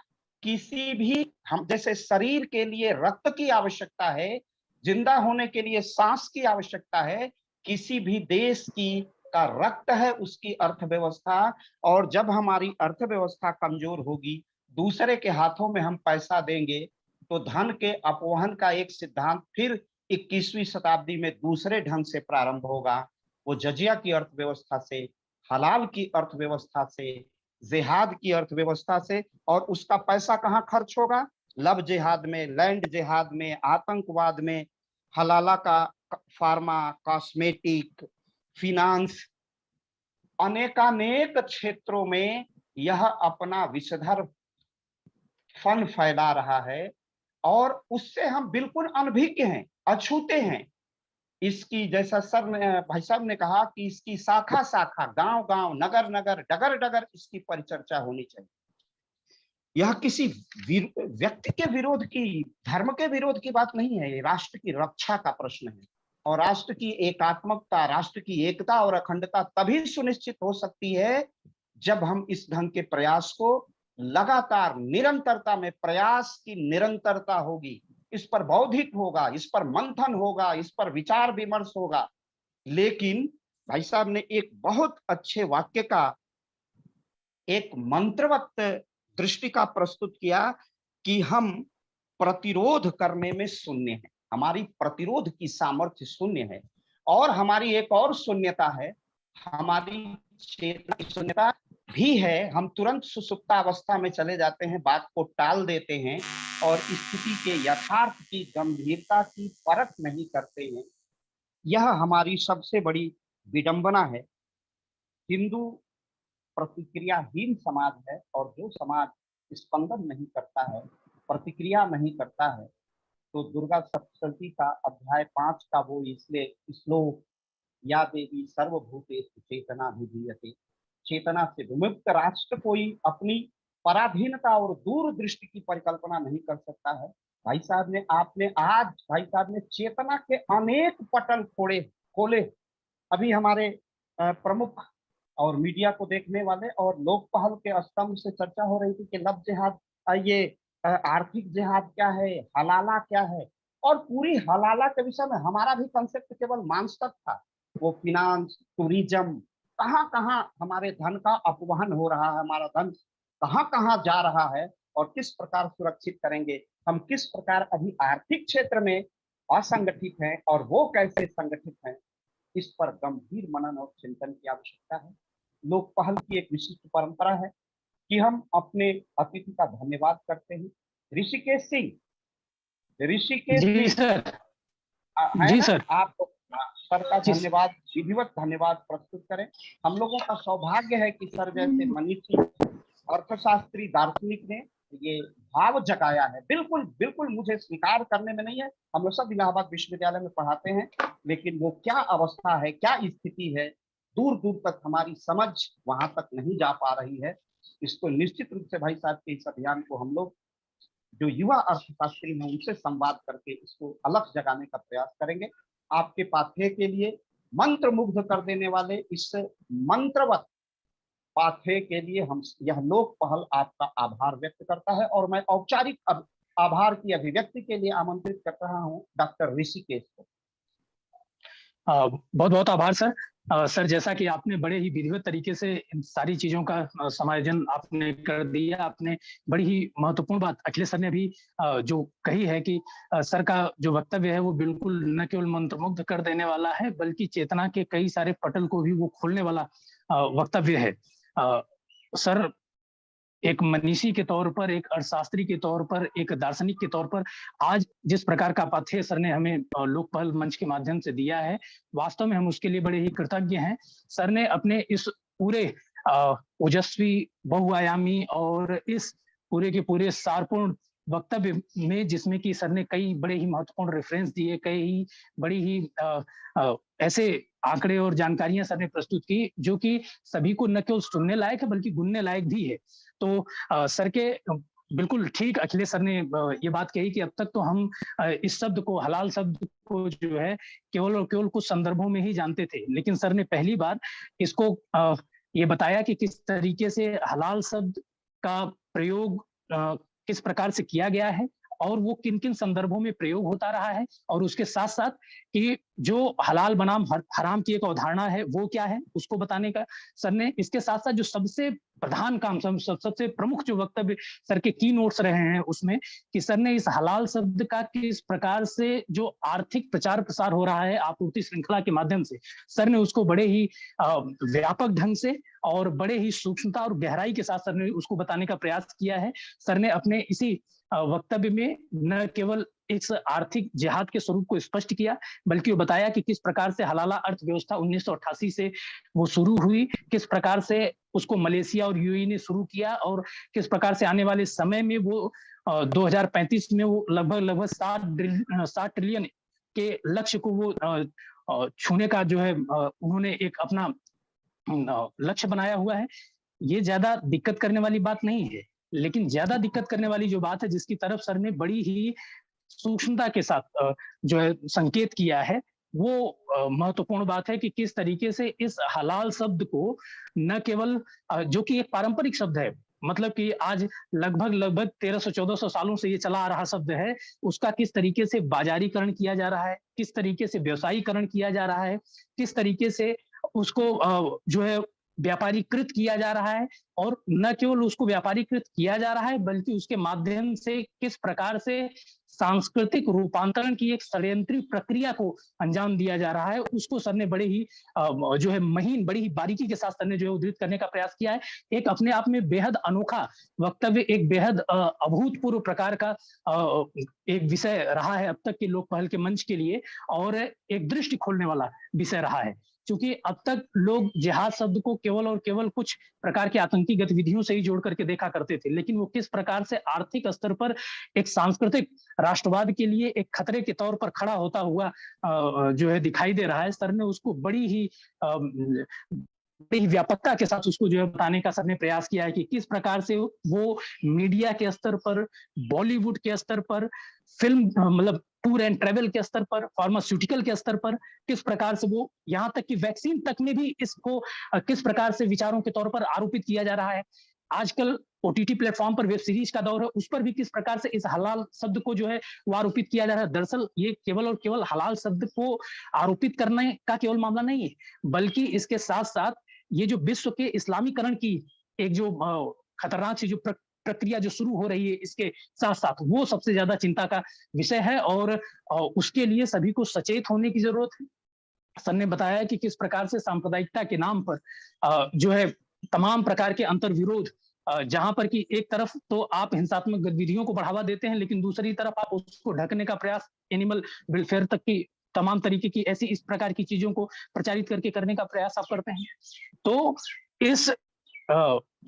किसी भी, हम जैसे शरीर के लिए रक्त की आवश्यकता है, जिंदा होने के लिए सांस की आवश्यकता है, किसी भी देश की का रक्त है उसकी अर्थव्यवस्था। और जब हमारी अर्थव्यवस्था कमजोर होगी, दूसरे के हाथों में हम पैसा देंगे, तो धन के अपवहन का एक सिद्धांत फिर 21वीं शताब्दी में दूसरे ढंग से प्रारंभ होगा। वो जजिया की अर्थव्यवस्था से, हलाल की अर्थव्यवस्था से, जिहाद की अर्थव्यवस्था से। और उसका पैसा कहाँ खर्च होगा? लव जिहाद में, लैंड जिहाद में, आतंकवाद में, हलाला का, फार्मा, कॉस्मेटिक, फिनांस, अनेकानेक क्षेत्रों में यह अपना विषधर फन फैला रहा है, और उससे हम बिल्कुल अनभिज्ञ हैं, अछूते हैं। इसकी, जैसा भाई साहब ने कहा कि इसकी शाखा शाखा, गांव गांव, नगर नगर, डगर डगर इसकी परिचर्चा होनी चाहिए। यह किसी व्यक्ति के विरोध की, धर्म के विरोध की बात नहीं है, ये राष्ट्र की रक्षा का प्रश्न है। और राष्ट्र की एकात्मकता, राष्ट्र की एकता और अखंडता तभी सुनिश्चित हो सकती है जब हम इस ढंग के प्रयास को लगातार, निरंतरता में, प्रयास की निरंतरता होगी, इस पर बौद्धिक होगा, इस पर मंथन होगा, इस पर विचार विमर्श होगा। लेकिन भाई साहब ने एक बहुत अच्छे वाक्य का एक मंत्रवत दृष्टिका प्रस्तुत किया कि हम प्रतिरोध करने में शून्य हैं, हमारी प्रतिरोध की सामर्थ्य शून्य है। और हमारी एक और शून्यता है, हमारी चेतना की शून्यता भी है। हम तुरंत सुसुप्तावस्था में चले जाते हैं, बात को टाल देते हैं और स्थिति के यथार्थ की गंभीरता की परख नहीं करते हैं। यह हमारी सबसे बड़ी विडंबना है। हिंदू प्रतिक्रियाहीन समाज है, और जो समाज स्पंदन नहीं करता है, प्रतिक्रिया नहीं करता है, तो दुर्गा सप्तशती का अध्याय 5 का वो इसलिए श्लोक, या देवी सर्वभूतेषु चेतना विधीयते, चेतना से विमुक्त राष्ट्र कोई अपनी पराधीनता और दूरदृष्टि की परिकल्पना नहीं कर सकता है। भाई साहब ने, आपने आज भाई साहब ने चेतना के अनेक पटल खोले। अभी हमारे प्रमुख और मीडिया को देखने वाले और लोक पहल के स्तंभ से चर्चा हो रही थी कि लव जिहाद, ये आर्थिक जिहाद क्या है, हलाला क्या है। और पूरी हलाला के विषय में हमारा भी कंसेप्ट केवल मांस तक था। वो फिनांस, टूरिज्म, कहाँ कहाँ हमारे धन का अपवहन हो रहा है, हमारा धन कहाँ कहाँ जा रहा है, और किस प्रकार सुरक्षित करेंगे। हम किस प्रकार अभी आर्थिक क्षेत्र में असंगठित हैं और वो कैसे संगठित हैं, इस पर गंभीर मनन और चिंतन की आवश्यकता है। लोक पहल की एक विशिष्ट परंपरा है कि हम अपने अतिथि का धन्यवाद करते हैं। ऋषिकेश सिंह जी सर, है जी ना? सर, आप सर का जी धन्यवाद, विधिवत धन्यवाद प्रस्तुत करें। हम लोगों का सौभाग्य है कि सर जैसे मनीषी अर्थशास्त्री दार्शनिक ने ये भाव जगाया है। बिल्कुल बिल्कुल मुझे स्वीकार करने में नहीं है, हम लोग सब इलाहाबाद विश्वविद्यालय में पढ़ाते हैं, लेकिन वो क्या अवस्था है, क्या स्थिति है, दूर दूर तक हमारी समझ वहां तक नहीं जा पा रही है। इसको निश्चित रूप से भाई साहब के इस अभियान को हम लोग जो युवा अर्थशास्त्री हैं उनसे संवाद करके इसको अलग जगाने का प्रयास करेंगे। आपके पाथेय के लिए, मंत्र मुग्ध कर देने वाले इस मंत्रवत पाथेय के लिए हम, यह लोक पहल आपका आभार व्यक्त करता है। और मैं औपचारिक आभार की अभिव्यक्ति के लिए आमंत्रित कर रहा हूं डॉक्टर ऋषिकेश को। बहुत बहुत आभार सर। सर, जैसा कि आपने बड़े ही विधिवत तरीके से इन सारी चीज़ों का समायोजन आपने कर दिया। आपने बड़ी ही महत्वपूर्ण बात अखिलेश सर ने भी जो कही है कि सर का जो वक्तव्य है वो बिल्कुल न केवल मंत्रमुग्ध कर देने वाला है, बल्कि चेतना के कई सारे पटल को भी वो खोलने वाला वक्तव्य है। सर एक मनीषी के तौर पर, एक अर्थशास्त्री के तौर पर, एक दार्शनिक के तौर पर आज जिस प्रकार का पाथेय सर ने हमें लोक पहल मंच के माध्यम से दिया है, वास्तव में हम उसके लिए बड़े ही कृतज्ञ हैं। सर ने अपने इस पूरे ओजस्वी, बहुआयामी और इस पूरे के पूरे सारपूर्ण वक्तव्य में, जिसमें कि सर ने कई बड़े ही महत्वपूर्ण रेफरेंस दिए, कई बड़ी ही ऐसे आंकड़े और जानकारियां सर ने प्रस्तुत की जो कि सभी को न केवल सुनने लायक है बल्कि गुनने लायक भी है। तो सर के बिल्कुल ठीक अखिलेश सर ने ये बात कही कि अब तक तो हम इस शब्द को, हलाल शब्द को जो है केवल और केवल कुछ संदर्भों में ही जानते थे, लेकिन सर ने पहली बार इसको ये बताया कि किस तरीके से हलाल शब्द का प्रयोग किस प्रकार से किया गया है और वो किन किन संदर्भों में प्रयोग होता रहा है, और उसके साथ साथ कि जो हलाल बनाम हराम की एक अवधारणा है वो क्या है उसको बताने का सर ने। इसके साथ साथ जो सबसे प्रधान काम, सबसे प्रमुख जो वक्तव्य सर के की नोट्स रहे हैं उसमें कि सर ने इस हलाल शब्द का किस प्रकार से जो आर्थिक प्रचार प्रसार हो रहा है आपूर्ति श्रृंखला के माध्यम से, सर ने उसको बड़े ही व्यापक ढंग से और बड़े ही सूक्ष्मता और गहराई के साथ सर ने उसको बताने का प्रयास किया है। सर ने अपने इसी वक्तव्य में न केवल इस आर्थिक जिहाद के स्वरूप को स्पष्ट किया, बल्कि वो बताया कि किस प्रकार से हलाला अर्थव्यवस्था 1988 से वो शुरू हुई, किस प्रकार से उसको मलेशिया और यूएई ने शुरू किया और किस प्रकार से आने वाले समय में वो 2035 में वो लगभग 60 ट्रिलियन के लक्ष्य को वो छूने का जो है उन्होंने एक अपना लक्ष्य बनाया हुआ है। ये ज्यादा दिक्कत करने वाली बात नहीं है, लेकिन ज्यादा दिक्कत करने वाली जो बात है जिसकी तरफ सर ने बड़ी ही सूक्ष्मता के साथ जो है संकेत किया है, वो महत्वपूर्ण बात है कि किस तरीके से इस हलाल शब्द को न केवल जो कि एक पारंपरिक शब्द है, मतलब कि आज लगभग 1300-1400 सालों से ये चला आ रहा शब्द है, उसका किस तरीके से बाजारीकरण किया जा रहा है, किस तरीके से व्यवसायीकरण किया जा रहा है, किस तरीके से उसको जो है व्यापारीकृत किया जा रहा है, और न केवल उसको व्यापारीकृत किया जा रहा है बल्कि उसके माध्यम से किस प्रकार से सांस्कृतिक रूपांतरण की एक षड्यंत्री प्रक्रिया को अंजाम दिया जा रहा है, उसको सर ने बड़े ही जो है महीन, बड़ी ही बारीकी के साथ सर ने जो है उद्धृत करने का प्रयास किया है। एक अपने आप में बेहद अनोखा वक्तव्य, एक बेहद अभूतपूर्व प्रकार का एक विषय रहा है अब तक के लोक पहल के मंच के लिए, और एक दृष्टि खोलने वाला विषय रहा है। क्योंकि अब तक लोग जिहाद शब्द को केवल और केवल कुछ प्रकार की आतंकी गतिविधियों से ही जोड़ करके देखा करते थे, लेकिन वो किस प्रकार से आर्थिक स्तर पर एक सांस्कृतिक राष्ट्रवाद के लिए एक खतरे के तौर पर खड़ा होता हुआ जो है दिखाई दे रहा है, सर ने उसको बड़ी ही व्यापकता के साथ उसको जो है बताने का सर ने प्रयास किया है कि किस प्रकार से वो मीडिया के स्तर पर, बॉलीवुड के स्तर पर, फिल्म मतलब टूर एंड ट्रेवल के स्तर पर, फार्मास्यूटिकल के स्तर पर किस प्रकार से वो, यहाँ तक कि वैक्सीन तक में भी इसको किस प्रकार से विचारों के तौर पर आरोपित किया जा रहा है। आजकल ओटीटी प्लेटफॉर्म पर वेब सीरीज का दौर है, उस पर भी किस प्रकार से इस हलाल शब्द को जो है वो आरोपित किया जा रहा है। दरअसल ये केवल और केवल हलाल शब्द को आरोपित करने का केवल मामला नहीं है, बल्कि इसके साथ साथ ये जो विश्व के इस्लामीकरण की एक जो खतरनाक सी जो प्रक्रिया जो शुरू हो रही है, इसके साथ साथ वो सबसे ज्यादा चिंता का विषय है, और उसके लिए सभी को सचेत होने की जरूरत है। सर ने बताया कि किस प्रकार से सांप्रदायिकता के नाम पर जो है तमाम प्रकार के अंतर्विरोध, जहां पर कि एक तरफ तो आप हिंसात्मक गतिविधियों को बढ़ावा देते हैं, लेकिन दूसरी तरफ आप उसको ढकने का प्रयास एनिमल वेलफेयर तक की तमाम तरीके की ऐसी इस प्रकार की चीजों को प्रचारित करके करने का प्रयास आप करते हैं। तो इस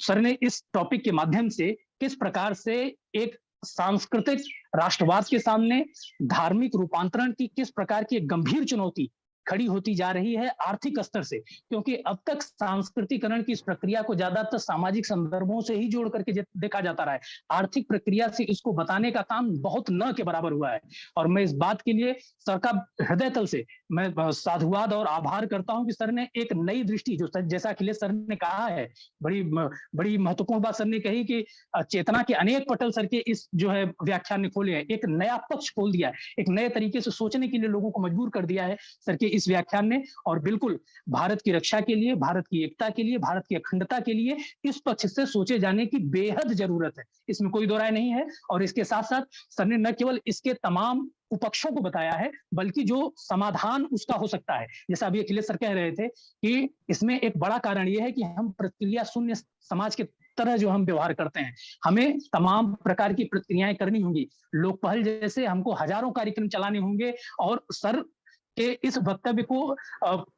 सर ने इस टॉपिक के माध्यम से किस प्रकार से एक सांस्कृतिक राष्ट्रवाद के सामने धार्मिक रूपांतरण की किस प्रकार की एक गंभीर चुनौती खड़ी होती जा रही है आर्थिक स्तर से, क्योंकि अब तक सांस्कृतिकरण की इस प्रक्रिया को ज्यादातर सामाजिक संदर्भों से ही जोड़ करके देखा जाता रहा है। आर्थिक प्रक्रिया से इसको बताने का काम बहुत न के बराबर हुआ है, और मैं इस बात के लिए सर का हृदय तल से मैं साधुवाद और आभार करता हूं कि सर ने एक नई दृष्टि, जो जैसा अखिलेश सर ने कहा है, बड़ी महत्वपूर्ण बात सर ने कही कि चेतना के अनेक पटल सर के इस जो है व्याख्यान ने खोले हैं, एक नया पक्ष खोल दिया है, एक नए तरीके से सोचने के लिए लोगों को मजबूर कर दिया है सर के इस व्याख्यान में, और बिल्कुल भारत की रक्षा के लिए, भारत की एकता के लिए, भारत की अखंडता के लिए इस पक्ष से सोचे जाने की बेहद जरूरत है, इसमें कोई दो राय नहीं है। और इसके साथ साथ सर ने न केवल इसके तमाम उपक्षों को बताया है, बल्कि जो समाधान उसका हो सकता है, जैसा अभी अखिलेश सर कह रहे थे कि इसमें एक बड़ा कारण यह है कि हम प्रतिक्रिया शून्य समाज के तरह जो हम व्यवहार करते हैं, हमें तमाम प्रकार की प्रतिक्रियाएं करनी होंगी। लोक पहल जैसे हमको हजारों कार्यक्रम चलाने होंगे, और सर के इस वक्तव्य को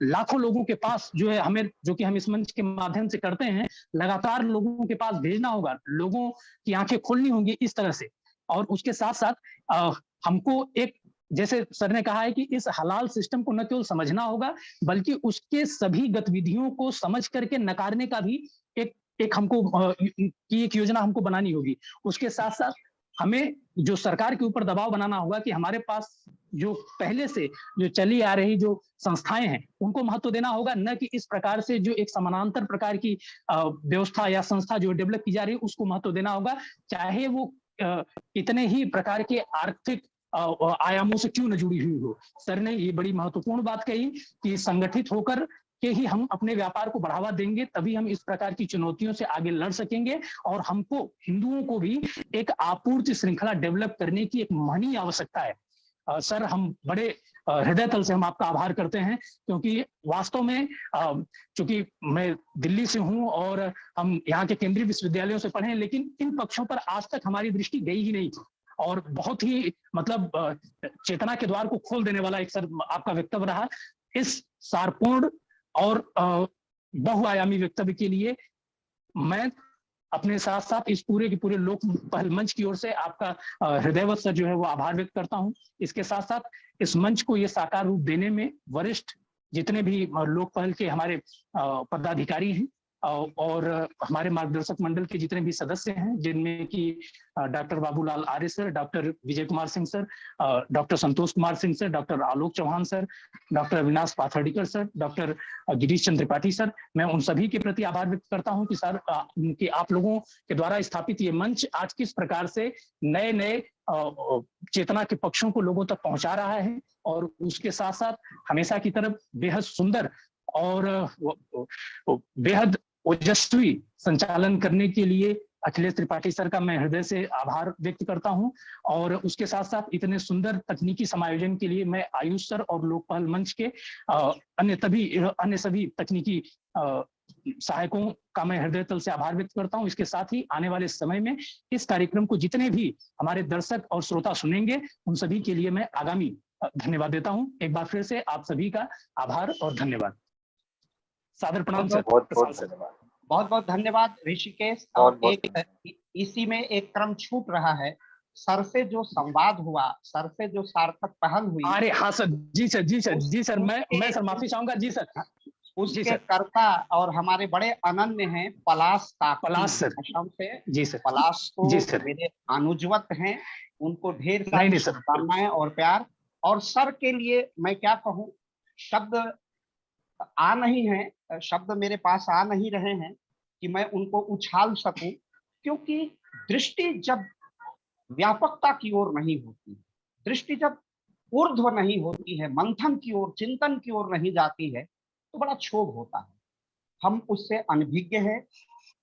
लाखों लोगों के पास जो है हमें, जो कि हम इस मंच के माध्यम से करते हैं, लगातार लोगों के पास भेजना होगा, लोगों की आंखें खोलनी होंगी इस तरह से। और उसके साथ साथ हमको एक, जैसे सर ने कहा है कि इस हलाल सिस्टम को न केवल समझना होगा, बल्कि उसके सभी गतिविधियों को समझ करके नकारने का भी एक हमको की एक योजना हमको बनानी होगी। उसके साथ साथ हमें जो सरकार के ऊपर दबाव बनाना होगा कि हमारे पास जो पहले से जो चली आ रही जो संस्थाएं हैं उनको महत्व देना होगा, न कि इस प्रकार से जो एक समानांतर प्रकार की व्यवस्था या संस्था जो डेवलप की जा रही है उसको महत्व देना होगा, चाहे वो कितने ही प्रकार के आर्थिक आयामों से क्यों न जुड़ी हुई हो। सर ने ये बड़ी महत्वपूर्ण बात कही कि संगठित होकर के ही हम अपने व्यापार को बढ़ावा देंगे, तभी हम इस प्रकार की चुनौतियों से आगे लड़ सकेंगे। और हमको हिंदुओं को भी एक आपूर्ति श्रृंखला डेवलप करने की एक महनीय आवश्यकता है। सर, हम बड़े हृदय तल से हम आपका आभार करते हैं, क्योंकि वास्तव में चूंकि मैं दिल्ली से हूं और हम यहाँ के केंद्रीय विश्वविद्यालयों से पढ़े हैं, लेकिन इन पक्षों पर आज तक हमारी दृष्टि गई ही नहीं थी। और बहुत ही मतलब चेतना के द्वार को खोल देने वाला एक सर आपका वक्तव्य रहा। इस सारपूर्ण और बहुआयामी वक्तव्य के लिए मैं अपने साथ साथ इस पूरे के पूरे लोक पहल मंच की ओर से आपका हृदयवत से जो है वो आभार व्यक्त करता हूं। इसके साथ साथ इस मंच को ये साकार रूप देने में वरिष्ठ जितने भी लोक पहल के हमारे पदाधिकारी हैं और हमारे मार्गदर्शक मंडल के जितने भी सदस्य हैं, जिनमें कि doctor Babulal Arya sir, doctor Vijay Kumar Singh sir, doctor Santosh Kumar Singh sir, doctor Alok Chauhan sir, doctor Avinash Pathardikar sir, doctor Girish Chandra Tripathi sir, मैं उन सभी के प्रति आभार व्यक्त करता हूं कि सर कि आप लोगों के द्वारा स्थापित ये मंच आज किस प्रकार से नए नए चेतना के पक्षों को लोगों तक पहुंचा रहा है, और उसके साथ साथ हमेशा की तरफ बेहद सुंदर और बेहद ओजस्वी संचालन करने के लिए अखिलेश त्रिपाठी सर का मैं हृदय से आभार व्यक्त करता हूं। और उसके साथ साथ इतने सुंदर तकनीकी समायोजन के लिए मैं आयुष सर और लोक पहल मंच के अन्य सभी तकनीकी सहायकों का मैं हृदय तल से आभार व्यक्त करता हूं। इसके साथ ही आने वाले समय में इस कार्यक्रम को जितने भी हमारे दर्शक और श्रोता सुनेंगे, उन सभी के लिए मैं आगामी धन्यवाद देता हूं। एक बार फिर से आप सभी का आभार और धन्यवाद। सादर प्रणाम सर। बहुत बहुत धन्यवाद। बहुत बहुत धन्यवाद ऋषिकेश। और इसी में एक क्रम छूट रहा है, सर से जो संवाद हुआ, सर से जो सार्थक पहल हुई। अरे हाँ सर, जी सर, जी सर, जी सर, मैं सर माफी चाहूंगा। जी सर, उसके कर्ता और हमारे बड़े अनन्य हैं पलाश सर से। जी सर, पलाश तो जी सर मेरे अनुजवत हैं, उनको ढेर नहीं सारी सर शुभकामनाएं और प्यार। और सर के लिए मैं क्या कहूं, शब्द आ नहीं है, शब्द मेरे पास आ नहीं रहे हैं कि मैं उनको उछाल सकूं, क्योंकि दृष्टि जब व्यापकता की ओर नहीं होती, दृष्टि जब ऊर्ध्व नहीं होती है, मंथन की ओर, चिंतन की ओर नहीं जाती है, तो बड़ा क्षोभ होता है। हम उससे अनभिज्ञ हैं।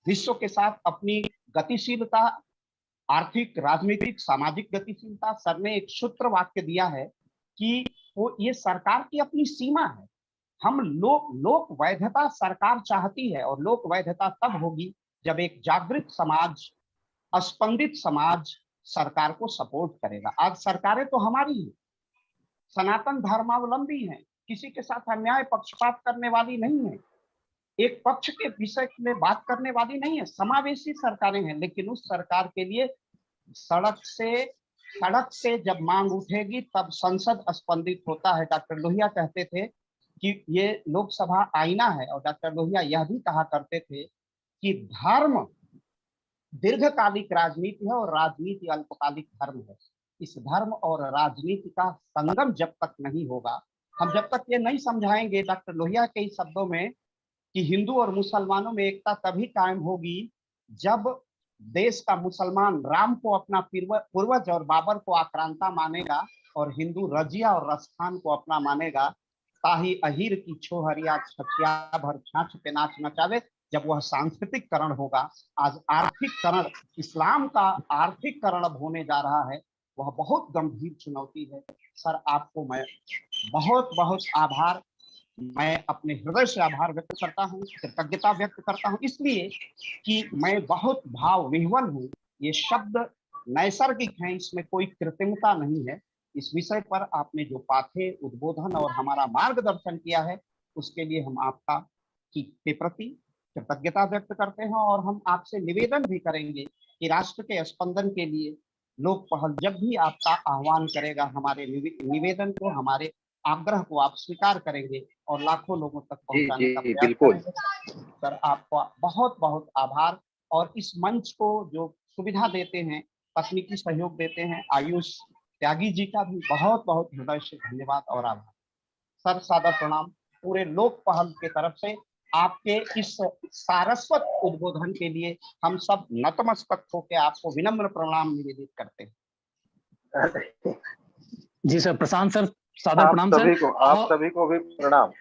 विश्व के साथ अपनी गतिशीलता, आर्थिक, राजनीतिक, सामाजिक गतिशीलता, सर ने एक सूत्र वाक्य दिया है कि वो ये सरकार की अपनी सीमा है। हम लोक वैधता सरकार चाहती है, और लोक वैधता तब होगी जब एक जागृत समाज, स्पंदित समाज सरकार को सपोर्ट करेगा। आज सरकारें तो हमारी हैं, सनातन धर्मावलंबी हैं, किसी के साथ अन्याय पक्षपात करने वाली नहीं है, एक पक्ष के विषय में बात करने वाली नहीं है, समावेशी सरकारें हैं। लेकिन उस सरकार के लिए सड़क से जब मांग उठेगी तब संसद स्पंदित होता है। डॉक्टर लोहिया कहते थे कि ये लोकसभा आईना है, और डॉक्टर लोहिया यह भी कहा करते थे कि धर्म दीर्घकालिक राजनीति है और राजनीति अल्पकालिक धर्म है। इस धर्म और राजनीति का संगम जब तक नहीं होगा, हम जब तक ये नहीं समझाएंगे डॉक्टर लोहिया के शब्दों में कि हिंदू और मुसलमानों में एकता तभी कायम होगी जब देश का मुसलमान राम को अपना पूर्वज और बाबर को आक्रांता मानेगा, और हिंदू रजिया और रस्थान को अपना मानेगा, ताही अहीर की छोहरिया छठिया भर छाछ पे नाच नचावे, जब वह सांस्कृतिक करण होगा। आज आर्थिक करण, इस्लाम का आर्थिक करण अब होने जा रहा है, वह बहुत गंभीर चुनौती है। सर आपको मैं बहुत बहुत आभार, मैं अपने हृदय से आभार व्यक्त करता हूँ, कृतज्ञता व्यक्त करता हूँ, इसलिए कि मैं बहुत भाव विह्वल हूँ। ये शब्द नैसर्गिक हैं, इसमें कोई कृत्रिमता नहीं है। इस विषय पर आपने जो पाठे उद्बोधन और हमारा मार्गदर्शन किया है, उसके लिए हम आपका के प्रति कृतज्ञता व्यक्त करते हैं। और हम आपसे निवेदन भी करेंगे कि राष्ट्र के स्पंदन के लिए लोक पहल जब भी आपका आह्वान करेगा, हमारे निवेदन को, हमारे आग्रह को आप स्वीकार करेंगे और लाखों लोगों तक पहुंचाने का प्रयास बिल्कुल। करेंगे। सर आपका बहुत बहुत आभार। और इस मंच को जो सुविधा देते हैं, तकनीकी सहयोग देते हैं, आयुष त्यागी जी का भी बहुत बहुत हृदय से धन्यवाद और आभार। सर सादर प्रणाम। पूरे लोक पहल के तरफ से आपके इस सारस्वत उद्बोधन के लिए हम सब नतमस्तक होकर आपको विनम्र प्रणाम निवेदित करते हैं। जी सर, प्रशांत सर सादर प्रणाम सर। आप सभी को भी प्रणाम।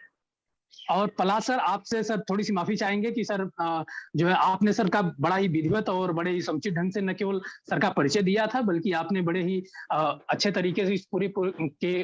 और पलाश सर, आपसे सर थोड़ी सी माफी चाहेंगे कि सर जो है आपने सर का बड़ा ही विधिवत और बड़े ही समुचित ढंग से न केवल सर का परिचय दिया था, बल्कि आपने बड़े ही अच्छे तरीके से इस पूरे के